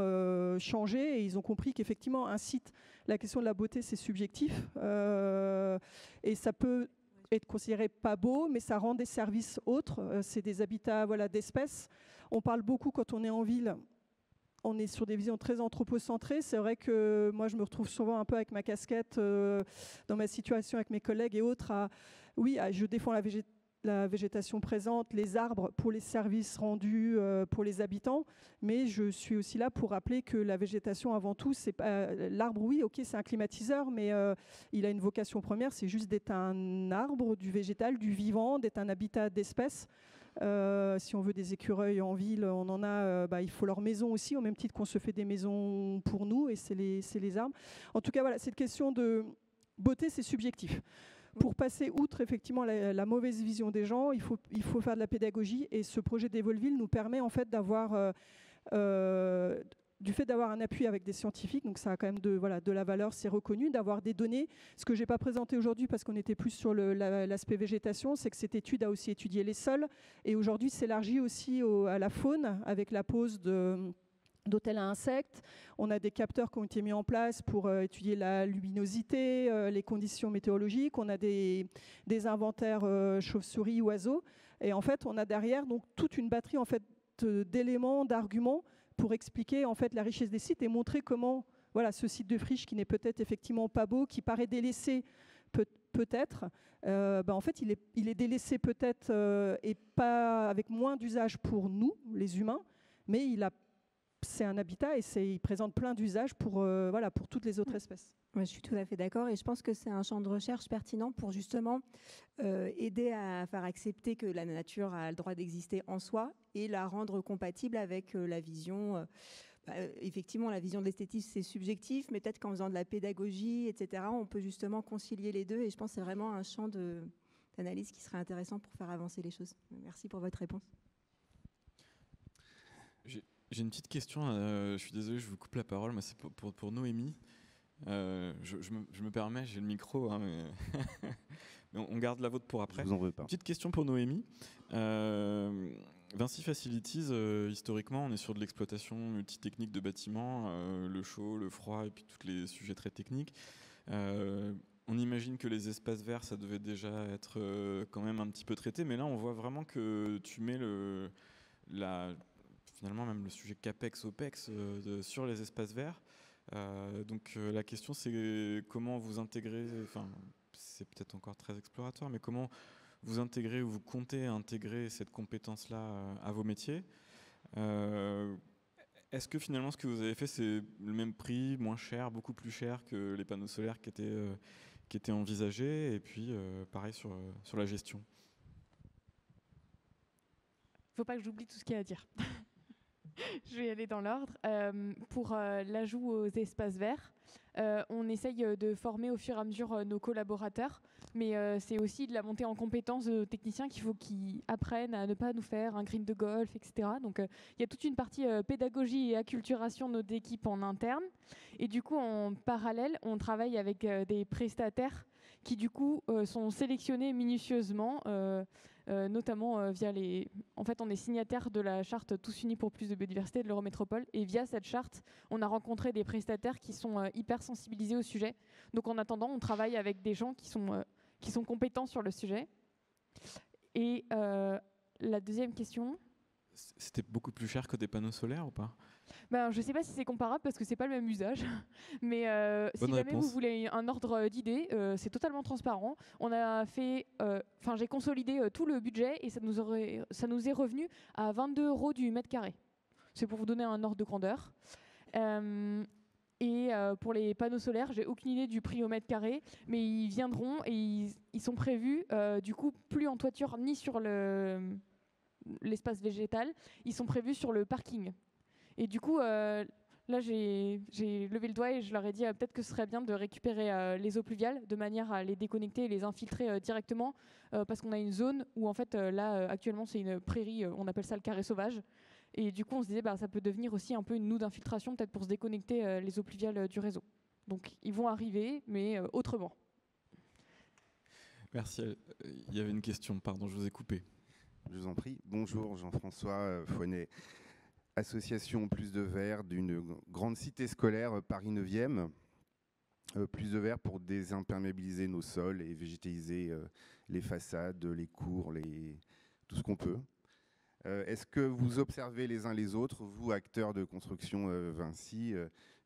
changé et ils ont compris qu'effectivement un site, la question de la beauté c'est subjectif et ça peut être considéré pas beau, mais ça rend des services autres. C'est des habitats d'espèces. On parle beaucoup quand on est en ville. On est sur des visions très anthropocentrées. C'est vrai que moi, je me retrouve souvent un peu avec ma casquette dans ma situation avec mes collègues et autres. Je défends la végétation présente, les arbres pour les services rendus pour les habitants, mais je suis aussi là pour rappeler que la végétation, avant tout, c'est pas l'arbre. Oui, ok, c'est un climatiseur, mais il a une vocation première, c'est juste d'être un arbre, du végétal, du vivant, d'être un habitat d'espèces. Si on veut des écureuils en ville, on en a. Il faut leur maison aussi, au même titre qu'on se fait des maisons pour nous, et c'est les arbres. En tout cas, cette question de beauté, c'est subjectif. Pour passer outre effectivement la mauvaise vision des gens, il faut faire de la pédagogie, et ce projet d'Evolville nous permet en fait d'avoir du fait d'avoir un appui avec des scientifiques, donc ça a quand même de la valeur, c'est reconnu, d'avoir des données. Ce que je n'ai pas présenté aujourd'hui parce qu'on était plus sur l'aspect végétation, c'est que cette étude a aussi étudié les sols et aujourd'hui s'élargit aussi à la faune avec la pose d'hôtels à insectes. On a des capteurs qui ont été mis en place pour étudier la luminosité, les conditions météorologiques. On a des inventaires chauves-souris, oiseaux. Et en fait, on a derrière donc, toute une batterie en fait, d'éléments, d'arguments pour expliquer en fait la richesse des sites et montrer comment ce site de friche qui n'est peut-être effectivement pas beau, qui paraît délaissé peut-être, en fait il est délaissé peut-être et pas avec moins d'usage pour nous les humains, mais c'est un habitat et il présente plein d'usages pour toutes les autres espèces. Ouais, je suis tout à fait d'accord et je pense que c'est un champ de recherche pertinent pour justement aider à faire accepter que la nature a le droit d'exister en soi et la rendre compatible avec la vision. Effectivement, la vision de l'esthétisme, c'est subjectif, mais peut-être qu'en faisant de la pédagogie, etc., on peut justement concilier les deux et je pense que c'est vraiment un champ d'analyse qui serait intéressant pour faire avancer les choses. Merci pour votre réponse. J'ai une petite question, je suis désolé, je vous coupe la parole, mais c'est pour Noémie. Je me permets, j'ai le micro, hein, mais on garde la vôtre pour après. Je vous en veux pas. Petite question pour Noémie. Vinci Facilities, historiquement, on est sur de l'exploitation multitechnique de bâtiments, le chaud, le froid et puis tous les sujets très techniques. On imagine que les espaces verts, ça devait déjà être quand même un petit peu traité, mais là, on voit vraiment que tu mets finalement même le sujet CAPEX, OPEX sur les espaces verts. Donc la question c'est comment vous intégrez, enfin c'est peut-être encore très exploratoire, mais comment vous intégrez ou vous comptez intégrer cette compétence-là à vos métiers. Est-ce que finalement ce que vous avez fait c'est le même prix, moins cher, beaucoup plus cher que les panneaux solaires qui étaient envisagés, et puis pareil sur la gestion? faut pas que j'oublie tout ce qu'il y a à dire. Je vais y aller dans l'ordre. Pour l'ajout aux espaces verts, on essaye de former au fur et à mesure nos collaborateurs, mais c'est aussi de la montée en compétences de techniciens qu'il faut qu'ils apprennent à ne pas nous faire un green de golf, etc. Donc il y a toute une partie pédagogie et acculturation de notre équipe en interne. Et du coup, en parallèle, on travaille avec des prestataires qui du coup sont sélectionnés minutieusement, notamment via les... En fait, on est signataire de la charte Tous Unis pour plus de biodiversité de l'Eurométropole, et via cette charte, on a rencontré des prestataires qui sont hyper sensibilisés au sujet. Donc en attendant, on travaille avec des gens qui sont compétents sur le sujet. Et la deuxième question... C'était beaucoup plus cher que des panneaux solaires ou pas? Ben, je ne sais pas si c'est comparable parce que ce n'est pas le même usage. Mais si Bonne jamais réponse. vous voulez un ordre d'idée, c'est totalement transparent. On a fait, j'ai consolidé tout le budget et ça nous est revenu à 22 € du mètre carré. C'est pour vous donner un ordre de grandeur. Et pour les panneaux solaires, j'ai aucune idée du prix au mètre carré, mais ils viendront et ils sont prévus, du coup, plus en toiture ni sur l'espace végétal, ils sont prévus sur le parking. Et du coup, là, j'ai levé le doigt et je leur ai dit peut-être que ce serait bien de récupérer les eaux pluviales de manière à les déconnecter et les infiltrer directement, parce qu'on a une zone où, en fait, là, actuellement, c'est une prairie, on appelle ça le carré sauvage. Et du coup, on se disait ça peut devenir aussi un peu une noue d'infiltration, peut-être pour se déconnecter les eaux pluviales du réseau. Donc, ils vont arriver, mais autrement. Merci. Il y avait une question, pardon, je vous ai coupé. Je vous en prie. Bonjour, Jean-François Foinet, association Plus de Verre d'une grande cité scolaire Paris 9e. Plus de Verre pour désimperméabiliser nos sols et végétaliser les façades, les cours, tout ce qu'on peut. Est-ce que vous observez les uns les autres, vous, acteurs de construction Vinci,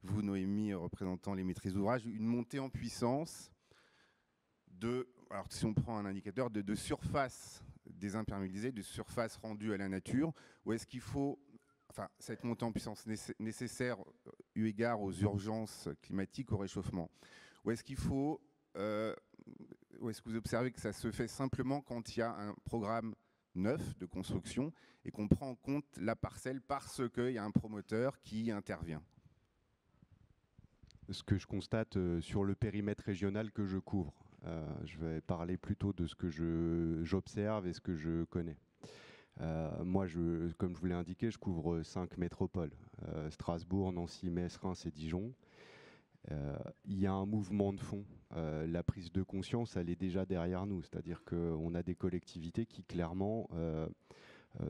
vous, Noémie, représentant les maîtrises d'ouvrage, une montée en puissance alors si on prend un indicateur, de surface désimperméabilisée, de surface rendue à la nature, ou est-ce qu'il faut, cette montée en puissance nécessaire eu égard aux urgences climatiques, au réchauffement, ou est-ce qu'il faut, ou est-ce que vous observez que ça se fait simplement quand il y a un programme neuf de construction et qu'on prend en compte la parcelle parce qu'il y a un promoteur qui intervient? Ce que je constate sur le périmètre régional que je couvre, je vais parler plutôt de ce que j'observe et ce que je connais. Moi, comme je vous l'ai indiqué, je couvre 5 métropoles, Strasbourg, Nancy, Metz, Reims et Dijon. Il y a un mouvement de fond. La prise de conscience, elle est déjà derrière nous. C'est-à-dire qu'on a des collectivités qui clairement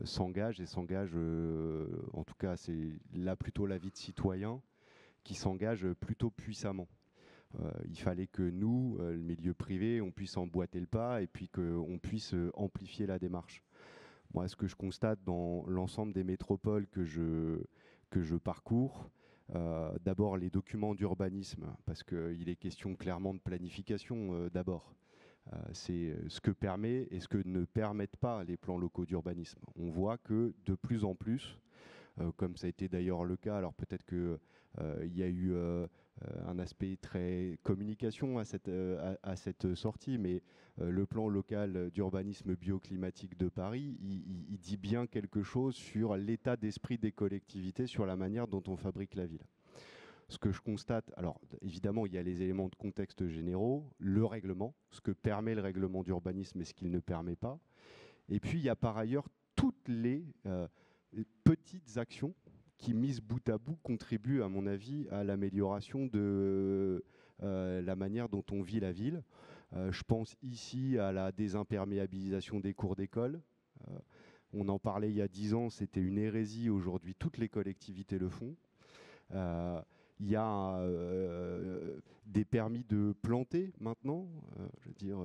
s'engagent, en tout cas c'est là plutôt l'avis de citoyens, qui s'engagent plutôt puissamment. Il fallait que nous, le milieu privé, on puisse emboîter le pas et puis qu'on puisse amplifier la démarche. Moi, ce que je constate dans l'ensemble des métropoles que je parcours, d'abord les documents d'urbanisme, parce qu'il est question clairement de planification d'abord. C'est ce que permet et ce que ne permettent pas les plans locaux d'urbanisme. On voit que de plus en plus, comme ça a été d'ailleurs le cas, alors peut-être qu'il y a eu un aspect très communication à cette sortie, mais le plan local d'urbanisme bioclimatique de Paris, il dit bien quelque chose sur l'état d'esprit des collectivités, sur la manière dont on fabrique la ville. Ce que je constate, alors évidemment il y a les éléments de contexte généraux, le règlement, ce que permet le règlement d'urbanisme et ce qu'il ne permet pas, et puis il y a par ailleurs toutes les petites actions qui, mises bout à bout, contribuent, à mon avis, à l'amélioration de la manière dont on vit la ville. Je pense ici à la désimperméabilisation des cours d'école. On en parlait il y a 10 ans, c'était une hérésie. Aujourd'hui, toutes les collectivités le font. Il y a des permis de planter maintenant. Je veux dire,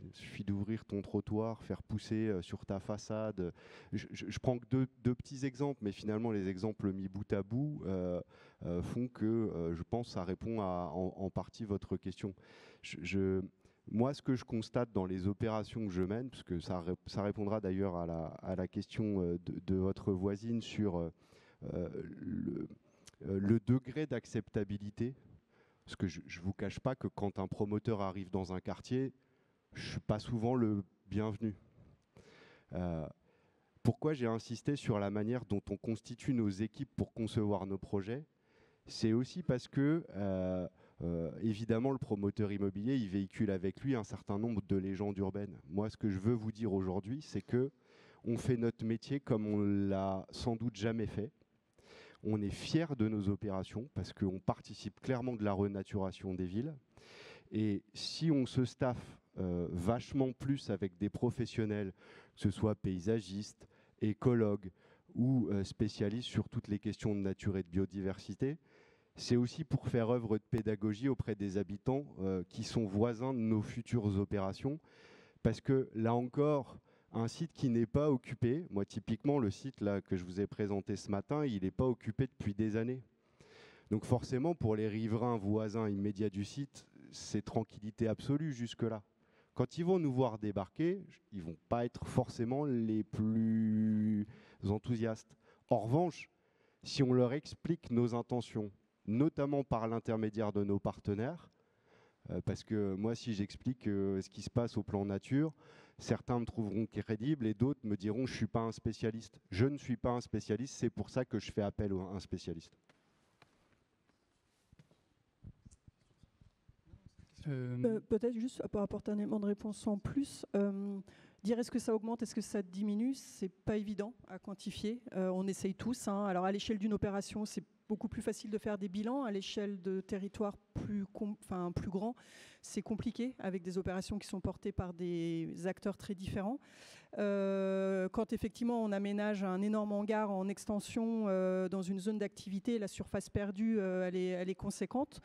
il suffit d'ouvrir ton trottoir, faire pousser sur ta façade. Je prends que deux petits exemples, mais finalement les exemples mis bout à bout font que je pense que ça répond en partie votre question. Moi, ce que je constate dans les opérations que je mène, parce que ça répondra d'ailleurs à la question de votre voisine sur le degré d'acceptabilité, parce que je ne vous cache pas que quand un promoteur arrive dans un quartier, je ne suis pas souvent le bienvenu. Pourquoi j'ai insisté sur la manière dont on constitue nos équipes pour concevoir nos projets? C'est aussi parce que, évidemment, le promoteur immobilier, il véhicule avec lui un certain nombre de légendes urbaines. Moi, ce que je veux vous dire aujourd'hui, c'est que on fait notre métier comme on l'a sans doute jamais fait. On est fiers de nos opérations parce qu'on participe clairement de la renaturation des villes. Et si on se staffe vachement plus avec des professionnels, que ce soit paysagistes, écologues ou spécialistes sur toutes les questions de nature et de biodiversité, c'est aussi pour faire œuvre de pédagogie auprès des habitants qui sont voisins de nos futures opérations. Parce que là encore, un site qui n'est pas occupé, moi typiquement le site là, que je vous ai présenté ce matin, il n'est pas occupé depuis des années. Donc forcément pour les riverains voisins immédiats du site, c'est tranquillité absolue jusque-là. Quand ils vont nous voir débarquer, ils ne vont pas être forcément les plus enthousiastes. En revanche, si on leur explique nos intentions, notamment par l'intermédiaire de nos partenaires, parce que moi, si j'explique ce qui se passe au plan nature, certains me trouveront crédible et d'autres me diront « je ne suis pas un spécialiste ». Je ne suis pas un spécialiste, c'est pour ça que je fais appel à un spécialiste. Peut-être juste pour apporter un élément de réponse en plus, dire est-ce que ça augmente, est-ce que ça diminue, c'est pas évident à quantifier. On essaye tous. Alors à l'échelle d'une opération, c'est beaucoup plus facile de faire des bilans. À l'échelle de territoires plus grands, c'est compliqué avec des opérations qui sont portées par des acteurs très différents. Quand effectivement on aménage un énorme hangar en extension dans une zone d'activité, la surface perdue elle est conséquente.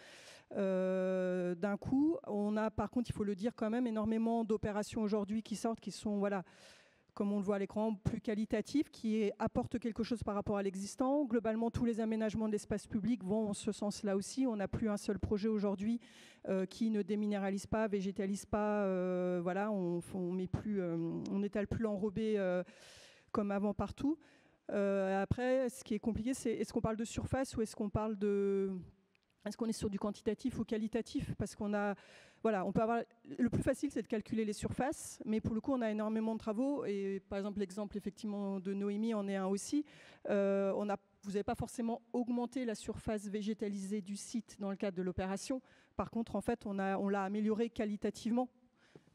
D'un coup, on a par contre, il faut le dire quand même, énormément d'opérations aujourd'hui qui sortent, qui sont, voilà, comme on le voit à l'écran, plus qualitatives, qui apportent quelque chose par rapport à l'existant. Globalement, tous les aménagements de l'espace public vont en ce sens-là aussi. On n'a plus un seul projet aujourd'hui qui ne déminéralise pas, végétalise pas. Voilà, on n'étale plus l'enrobé comme avant partout. Après, ce qui est compliqué, c'est est-ce qu'on parle de surface ou est-ce qu'on parle de... Est-ce qu'on est sur du quantitatif ou qualitatif? Parce qu'on a, voilà, on peut avoir. Le plus facile, c'est de calculer les surfaces, mais pour le coup, on a énormément de travaux. Et par exemple, l'exemple effectivement de Noémie en est un aussi. Vous n'avez pas forcément augmenté la surface végétalisée du site dans le cadre de l'opération. Par contre, en fait, on l'a amélioré qualitativement.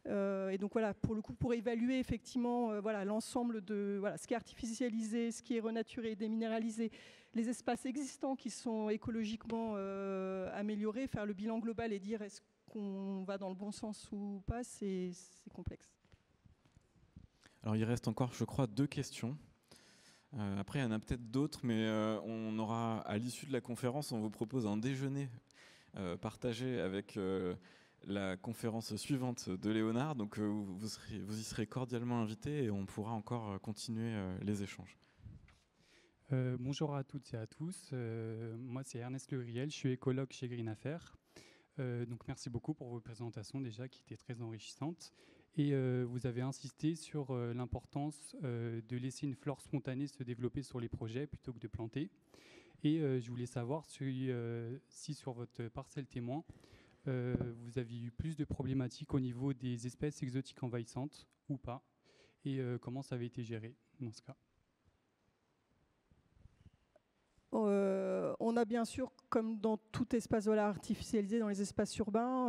Et donc voilà, pour le coup, pour évaluer effectivement voilà, l'ensemble de ce qui est artificialisé, ce qui est renaturé, déminéralisé, les espaces existants qui sont écologiquement améliorés, faire le bilan global et dire est-ce qu'on va dans le bon sens ou pas, c'est complexe. Alors il reste encore, je crois, 2 questions. Après, il y en a peut-être d'autres, mais on aura, à l'issue de la conférence, on vous propose un déjeuner partagé avec la conférence suivante de Léonard. Donc vous y serez cordialement invités et on pourra encore continuer les échanges. Bonjour à toutes et à tous. Moi, c'est Ernest Le Riel, je suis écologue chez Green Affaires. Donc merci beaucoup pour vos présentations déjà qui étaient très enrichissantes. Et vous avez insisté sur l'importance de laisser une flore spontanée se développer sur les projets plutôt que de planter. Et je voulais savoir si sur votre parcelle témoin, vous aviez eu plus de problématiques au niveau des espèces exotiques envahissantes ou pas, et comment ça avait été géré dans ce cas. On a bien sûr, comme dans tout espace artificialisé dans les espaces urbains,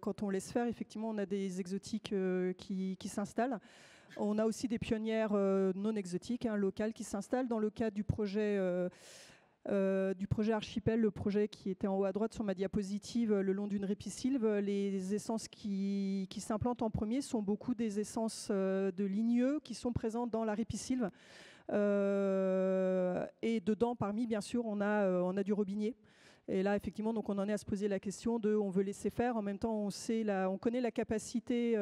quand on laisse faire, effectivement, on a des exotiques qui s'installent. On a aussi des pionnières non exotiques, locales, qui s'installent. Dans le cadre du projet Archipel, le projet qui était en haut à droite sur ma diapositive, le long d'une répisylve, les essences qui s'implantent en premier sont beaucoup des essences de ligneux qui sont présentes dans la répisylve. Et dedans, parmi, bien sûr, on a du robinier. Et là, effectivement, donc on en est à se poser la question de on veut laisser faire. En même temps, on connaît la capacité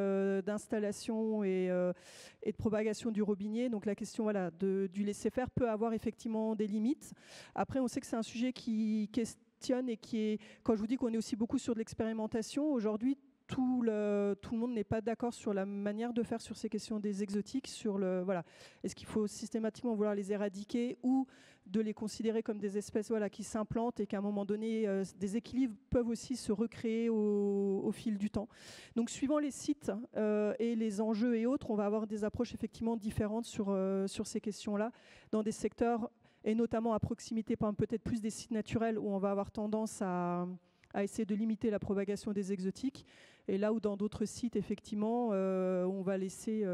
d'installation et de propagation du robinier. Donc la question du laisser faire peut avoir effectivement des limites. Après, on sait que c'est un sujet qui questionne et qui est, quand je vous dis qu'on est aussi beaucoup sur de l'expérimentation, aujourd'hui, tout le monde n'est pas d'accord sur la manière de faire sur ces questions des exotiques, voilà, est-ce qu'il faut systématiquement vouloir les éradiquer ou de les considérer comme des espèces qui s'implantent et qu'à un moment donné, des équilibres peuvent aussi se recréer au fil du temps. Donc suivant les sites et les enjeux et autres, on va avoir des approches effectivement différentes sur ces questions-là, dans des secteurs et notamment à proximité, peut-être plus des sites naturels où on va avoir tendance à essayer de limiter la propagation des exotiques, et là où dans d'autres sites, effectivement, on va laisser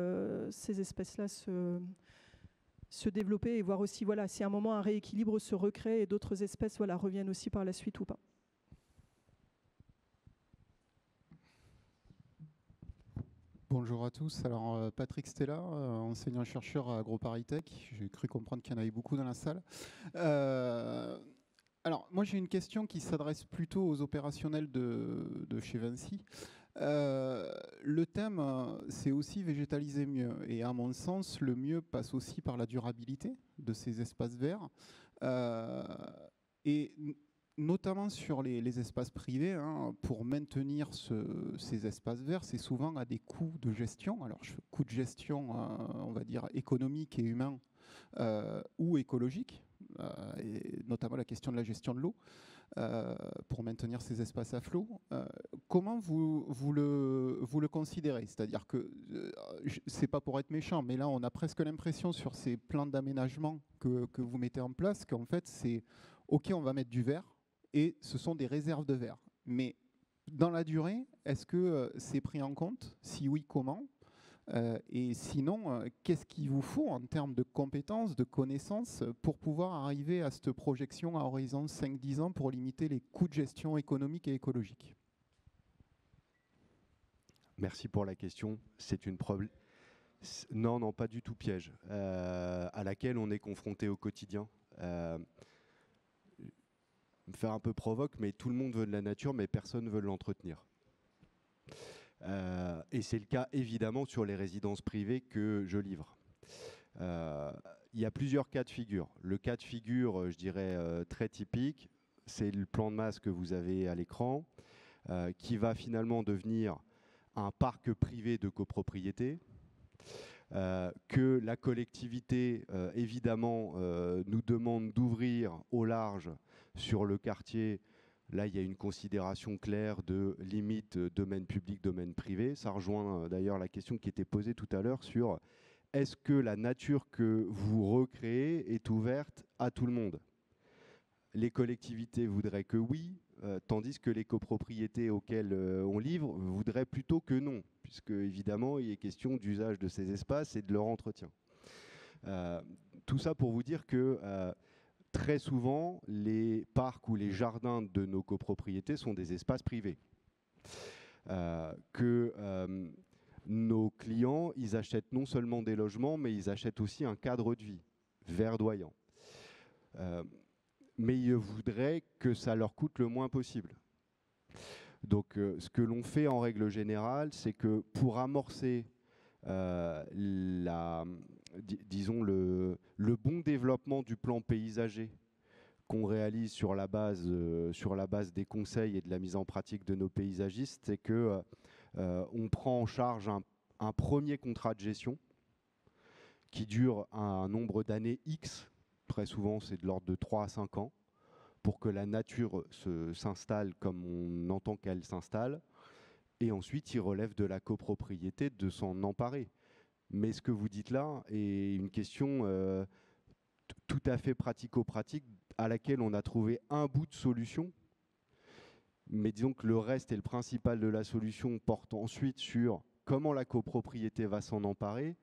ces espèces-là se développer et voir aussi si à un moment un rééquilibre se recrée et d'autres espèces reviennent aussi par la suite ou pas. Bonjour à tous. Alors Patrick Stella, enseignant-chercheur à AgroParisTech. J'ai cru comprendre qu'il y en avait beaucoup dans la salle. Alors moi j'ai une question qui s'adresse plutôt aux opérationnels de chez Vinci. Le thème, c'est aussi végétaliser mieux. Et à mon sens, le mieux passe aussi par la durabilité de ces espaces verts. Et notamment sur les espaces privés, pour maintenir ces espaces verts, c'est souvent à des coûts de gestion. Alors, coûts de gestion, on va dire, économiques et humains ou écologiques, et notamment la question de la gestion de l'eau. Pour maintenir ces espaces à flot. Comment vous le considérez? C'est-à-dire que, c'est pas pour être méchant, mais là on a presque l'impression sur ces plans d'aménagement que vous mettez en place qu'en fait c'est ok, on va mettre du verre et ce sont des réserves de verre. Mais dans la durée, est-ce que c'est pris en compte? Si oui, comment? Et sinon, qu'est-ce qu'il vous faut en termes de compétences, de connaissances pour pouvoir arriver à cette projection à horizon 5-10 ans pour limiter les coûts de gestion économique et écologique? Merci pour la question. C'est une non, pas du tout piège, à laquelle on est confronté au quotidien. Me faire un peu provoque, mais tout le monde veut de la nature, mais personne ne veut l'entretenir. Et c'est le cas évidemment sur les résidences privées que je livre. Il y a plusieurs cas de figure. Le cas de figure, je dirais, très typique, c'est le plan de masse que vous avez à l'écran, qui va finalement devenir un parc privé de copropriété, que la collectivité, évidemment, nous demande d'ouvrir au large sur le quartier. Là, il y a une considération claire de limite domaine public, domaine privé. Ça rejoint d'ailleurs la question qui était posée tout à l'heure sur est-ce que la nature que vous recréez est ouverte à tout le monde? Les collectivités voudraient que oui, tandis que les copropriétés auxquelles on livre voudraient plutôt que non, puisque évidemment, il est question d'usage de ces espaces et de leur entretien. Tout ça pour vous dire que très souvent, les parcs ou les jardins de nos copropriétés sont des espaces privés. Nos clients, ils achètent non seulement des logements, mais ils achètent aussi un cadre de vie verdoyant. Mais ils voudraient que ça leur coûte le moins possible. Donc, ce que l'on fait en règle générale, c'est que pour amorcer disons le bon développement du plan paysager qu'on réalise sur la base des conseils et de la mise en pratique de nos paysagistes, c'est que on prend en charge un premier contrat de gestion qui dure un nombre d'années X, très souvent c'est de l'ordre de 3 à 5 ans, pour que la nature s'installe comme on entend qu'elle s'installe, et ensuite il relève de la copropriété de s'en emparer. Mais ce que vous dites là est une question tout à fait pratico-pratique à laquelle on a trouvé un bout de solution. Mais disons que le reste et le principal de la solution porte ensuite sur comment la copropriété va s'en emparer.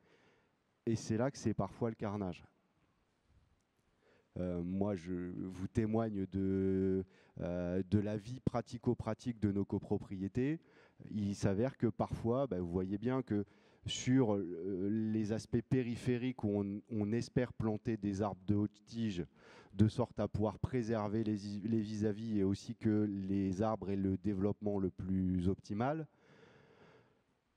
Et c'est là que c'est parfois le carnage. Moi, je vous témoigne de la vie pratico-pratique de nos copropriétés. Il s'avère que parfois, vous voyez bien que sur les aspects périphériques où on espère planter des arbres de haute tige de sorte à pouvoir préserver les vis-à-vis et aussi que les arbres aient le développement le plus optimal.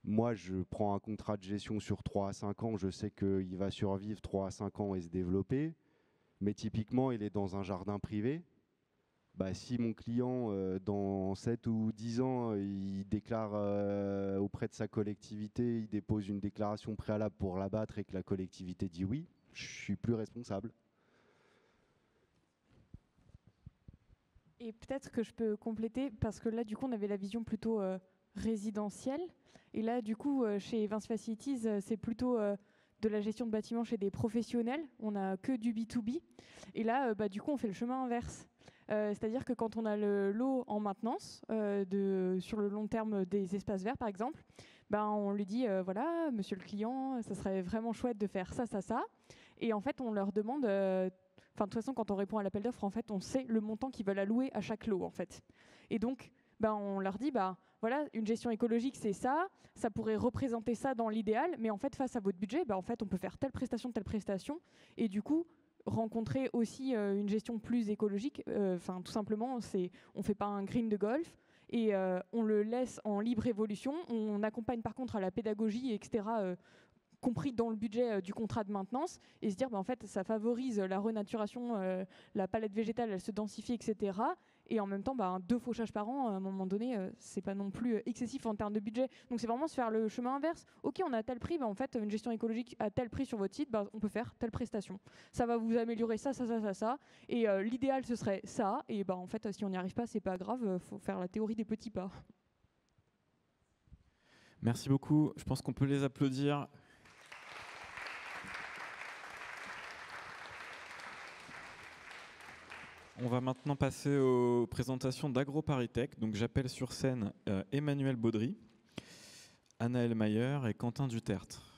Moi, je prends un contrat de gestion sur 3 à 5 ans, je sais qu'il va survivre 3 à 5 ans et se développer, mais typiquement, il est dans un jardin privé. Si mon client, dans 7 ou 10 ans, il déclare auprès de sa collectivité, il dépose une déclaration préalable pour l'abattre et que la collectivité dit oui, je suis plus responsable. Et peut-être que je peux compléter, parce que là, du coup, on avait la vision plutôt résidentielle. Et là, du coup, chez Vinci Facilities, c'est plutôt de la gestion de bâtiments chez des professionnels. On n'a que du B2B. Et là, du coup, on fait le chemin inverse. C'est-à-dire que quand on a le lot en maintenance, sur le long terme des espaces verts, par exemple, on lui dit, voilà, monsieur le client, ça serait vraiment chouette de faire ça, ça, ça. Et en fait, on leur demande... de toute façon, quand on répond à l'appel d'offres, en fait, on sait le montant qu'ils veulent allouer à chaque lot, en fait. Et donc, on leur dit, voilà, une gestion écologique, c'est ça. Ça pourrait représenter ça dans l'idéal, mais en fait, face à votre budget, en fait, on peut faire telle prestation, et du coup, rencontrer aussi une gestion plus écologique. Tout simplement, on ne fait pas un green de golf. Et on le laisse en libre évolution. On accompagne par contre à la pédagogie, etc., compris dans le budget du contrat de maintenance, et se dire en fait ça favorise la renaturation, la palette végétale elle se densifie, etc. Et en même temps 2 fauchages par an à un moment donné c'est pas non plus excessif en termes de budget. Donc c'est vraiment se faire le chemin inverse. Ok, on a tel prix, en fait une gestion écologique à tel prix sur votre site, on peut faire telle prestation, ça va vous améliorer ça, et l'idéal ce serait ça, et en fait si on n'y arrive pas c'est pas grave, faut faire la théorie des petits pas. Merci beaucoup, je pense qu'on peut les applaudir. On va maintenant passer aux présentations d'AgroParisTech. Donc j'appelle sur scène Emmanuel Baudry, Anaël Mayer et Quentin Dutertre.